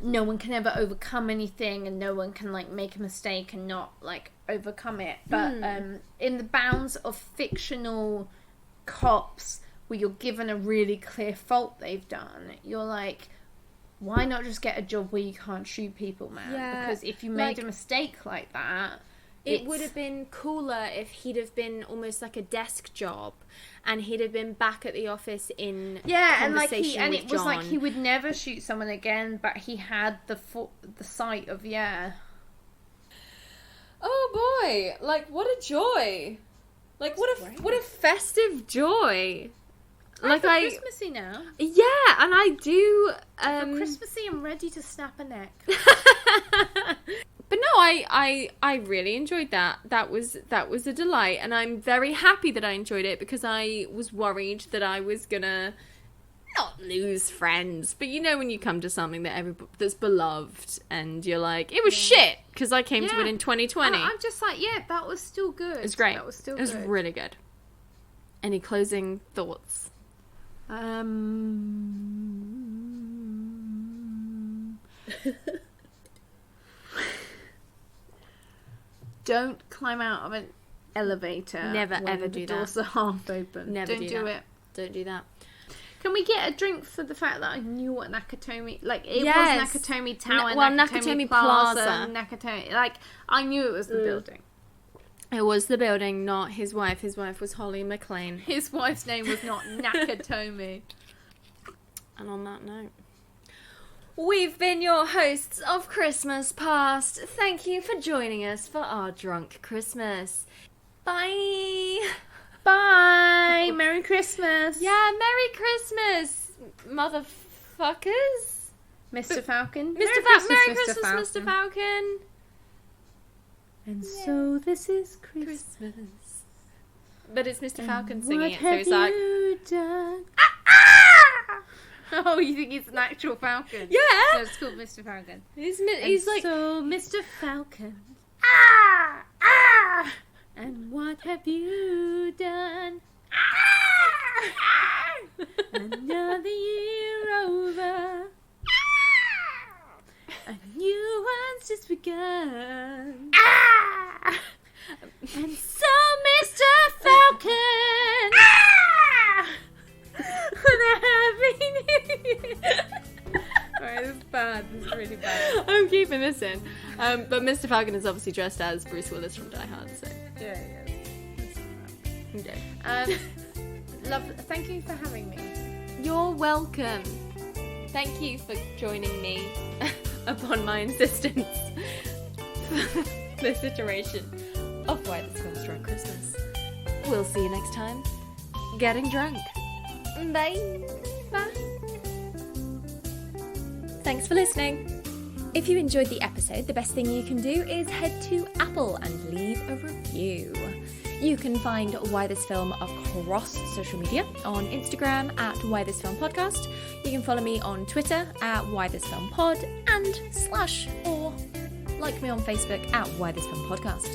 no one can ever overcome anything and no one can, like, make a mistake and not, like, overcome it. But in the bounds of fictional cops where you're given a really clear fault they've done, you're like, why not just get a job where you can't shoot people, man? Yeah, because if you made a mistake like that, it would have been cooler if he'd have been almost like a desk job and he'd have been back at the office in and like conversation and with it was like John. he would never shoot someone again, but he had the sight of Oh boy, like, what a joy. Like, what a festive joy. Like, I feel Christmassy now. Yeah, and I do I'm Christmassy and ready to snap a neck. But no, I really enjoyed that. That was a delight, and I'm very happy that I enjoyed it because I was worried that I was gonna not lose friends, but you know when you come to something that's beloved and you're like, it was shit because I came to it in 2020. I'm just like, that was still good. It was great. That was still good. It was really good. Any closing thoughts? Don't climb out of an elevator. Never when ever the do doors that. are half open. Never Don't do do that. it. Don't do that. Can we get a drink for the fact that I knew what Nakatomi... Like, it Yes. was Nakatomi Tower, Nakatomi Plaza. Nakatomi... Like, I knew it was the building. It was the building, not his wife. His wife was Holly McClane. His wife's name was not Nakatomi. And on that note, we've been your hosts of Christmas Past. Thank you for joining us for our drunk Christmas. Bye! Bye! Merry Christmas! Yeah, Merry Christmas, motherfuckers! Mr. Falcon. Merry Christmas, Mr. Falcon! And so this is Christmas. But it's Mr. Falcon And singing what it, so it's like... you done? Oh, you think it's an actual falcon? Yeah! No, it's called Mr. Falcon. He's And like... So, Mr. Falcon. And what have you done? Another year over. A new one's just begun. And so, Mr. Falcon. And a happy new year. Alright, this is bad. This is really bad. I'm keeping this in. But Mr. Falcon is obviously dressed as Bruce Willis from Die Hard, so... Yeah. Okay. Love. Thank you for having me. You're welcome. Thank you for joining me upon my insistence for this iteration of Why This Comes Drunk Christmas. We'll see you next time. Getting drunk. Bye. Bye. Thanks for listening. If you enjoyed the episode, the best thing you can do is head to Apple and leave a review. You can find Why This Film across social media on Instagram at Why This Film Podcast. You can follow me on Twitter at Why This Film Pod and / or like me on Facebook at Why This Film Podcast.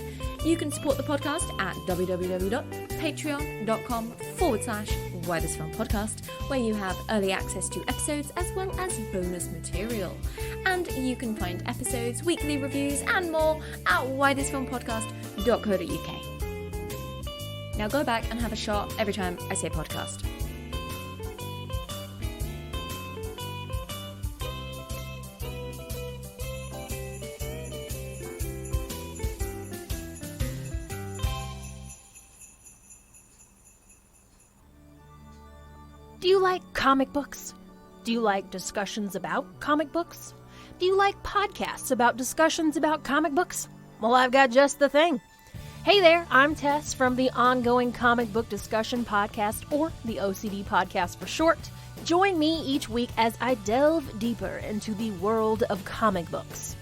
You can support the podcast at www.patreon.com/Why This Film Podcast, where you have early access to episodes as well as bonus material. And you can find episodes, weekly reviews, and more at whythisfilmpodcast.co.uk. Now go back and have a shot every time I say podcast. Do you like comic books? Do you like discussions about comic books? Do you like podcasts about discussions about comic books? Well, I've got just the thing. Hey there, I'm Tess from the Ongoing Comic Book Discussion Podcast, or the OCD Podcast for short. Join me each week as I delve deeper into the world of comic books.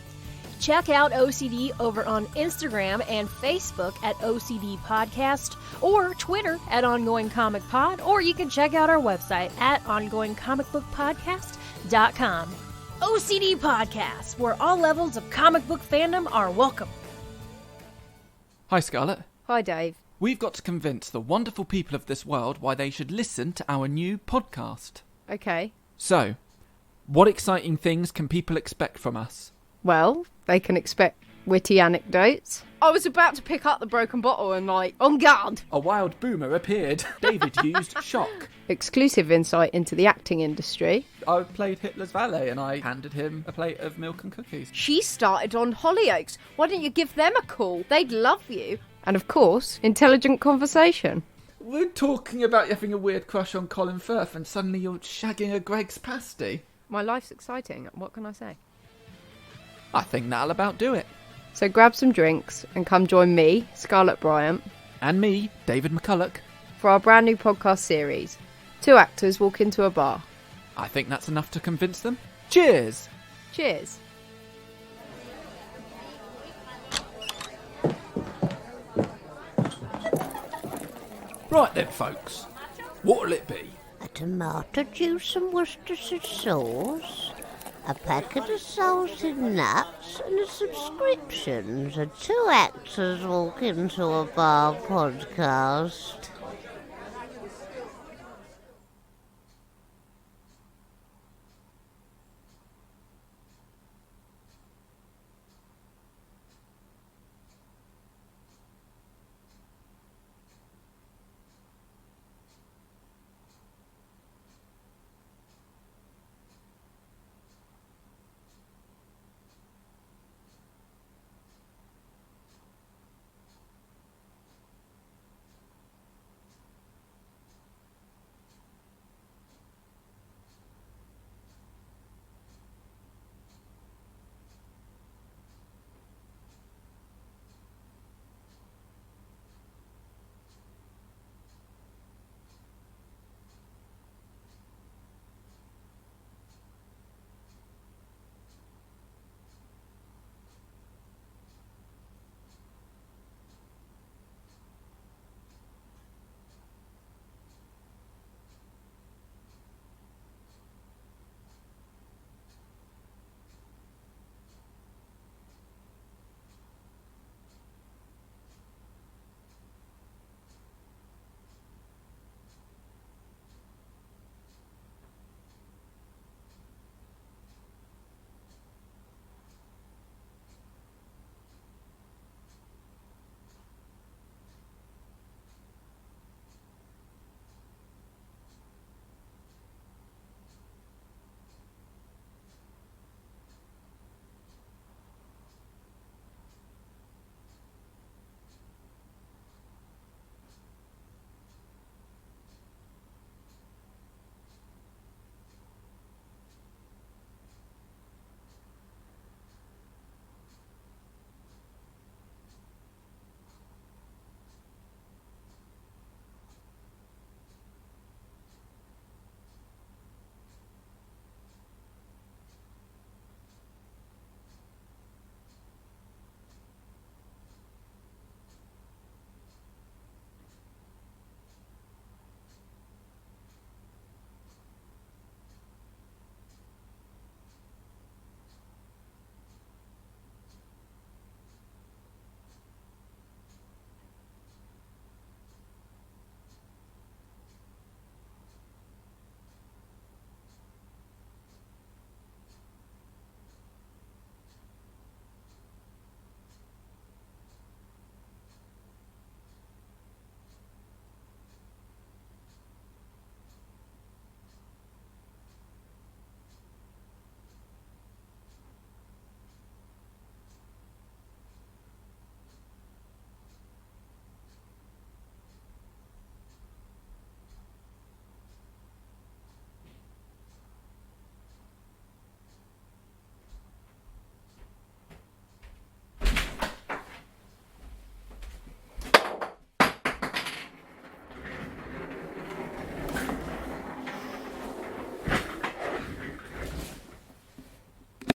Check out OCD over on Instagram and Facebook at OCD Podcast, or Twitter at Ongoing Comic Pod, or you can check out our website at ongoingcomicbookpodcast.com. OCD Podcast, where all levels of comic book fandom are welcome. Hi, Scarlett. Hi, Dave. We've got to convince the wonderful people of this world why they should listen to our new podcast. Okay. So, what exciting things can people expect from us? Well, they can expect witty anecdotes. I was about to pick up the broken bottle and on guard. A wild boomer appeared. David used shock. Exclusive insight into the acting industry. I played Hitler's valet and I handed him a plate of milk and cookies. She started on Hollyoaks. Why don't you give them a call? They'd love you. And of course, intelligent conversation. We're talking about you having a weird crush on Colin Firth and suddenly you're shagging a Greg's pasty. My life's exciting. What can I say? I think that'll about do it. So grab some drinks and come join me, Scarlett Bryant. And me, David McCulloch. For our brand new podcast series. 2 actors walk into a bar. I think that's enough to convince them. Cheers! Cheers. Right then, folks. What'll it be? A tomato juice and Worcestershire sauce, a packet of salted nuts, and a subscription to 2 actors walk into a bar podcast.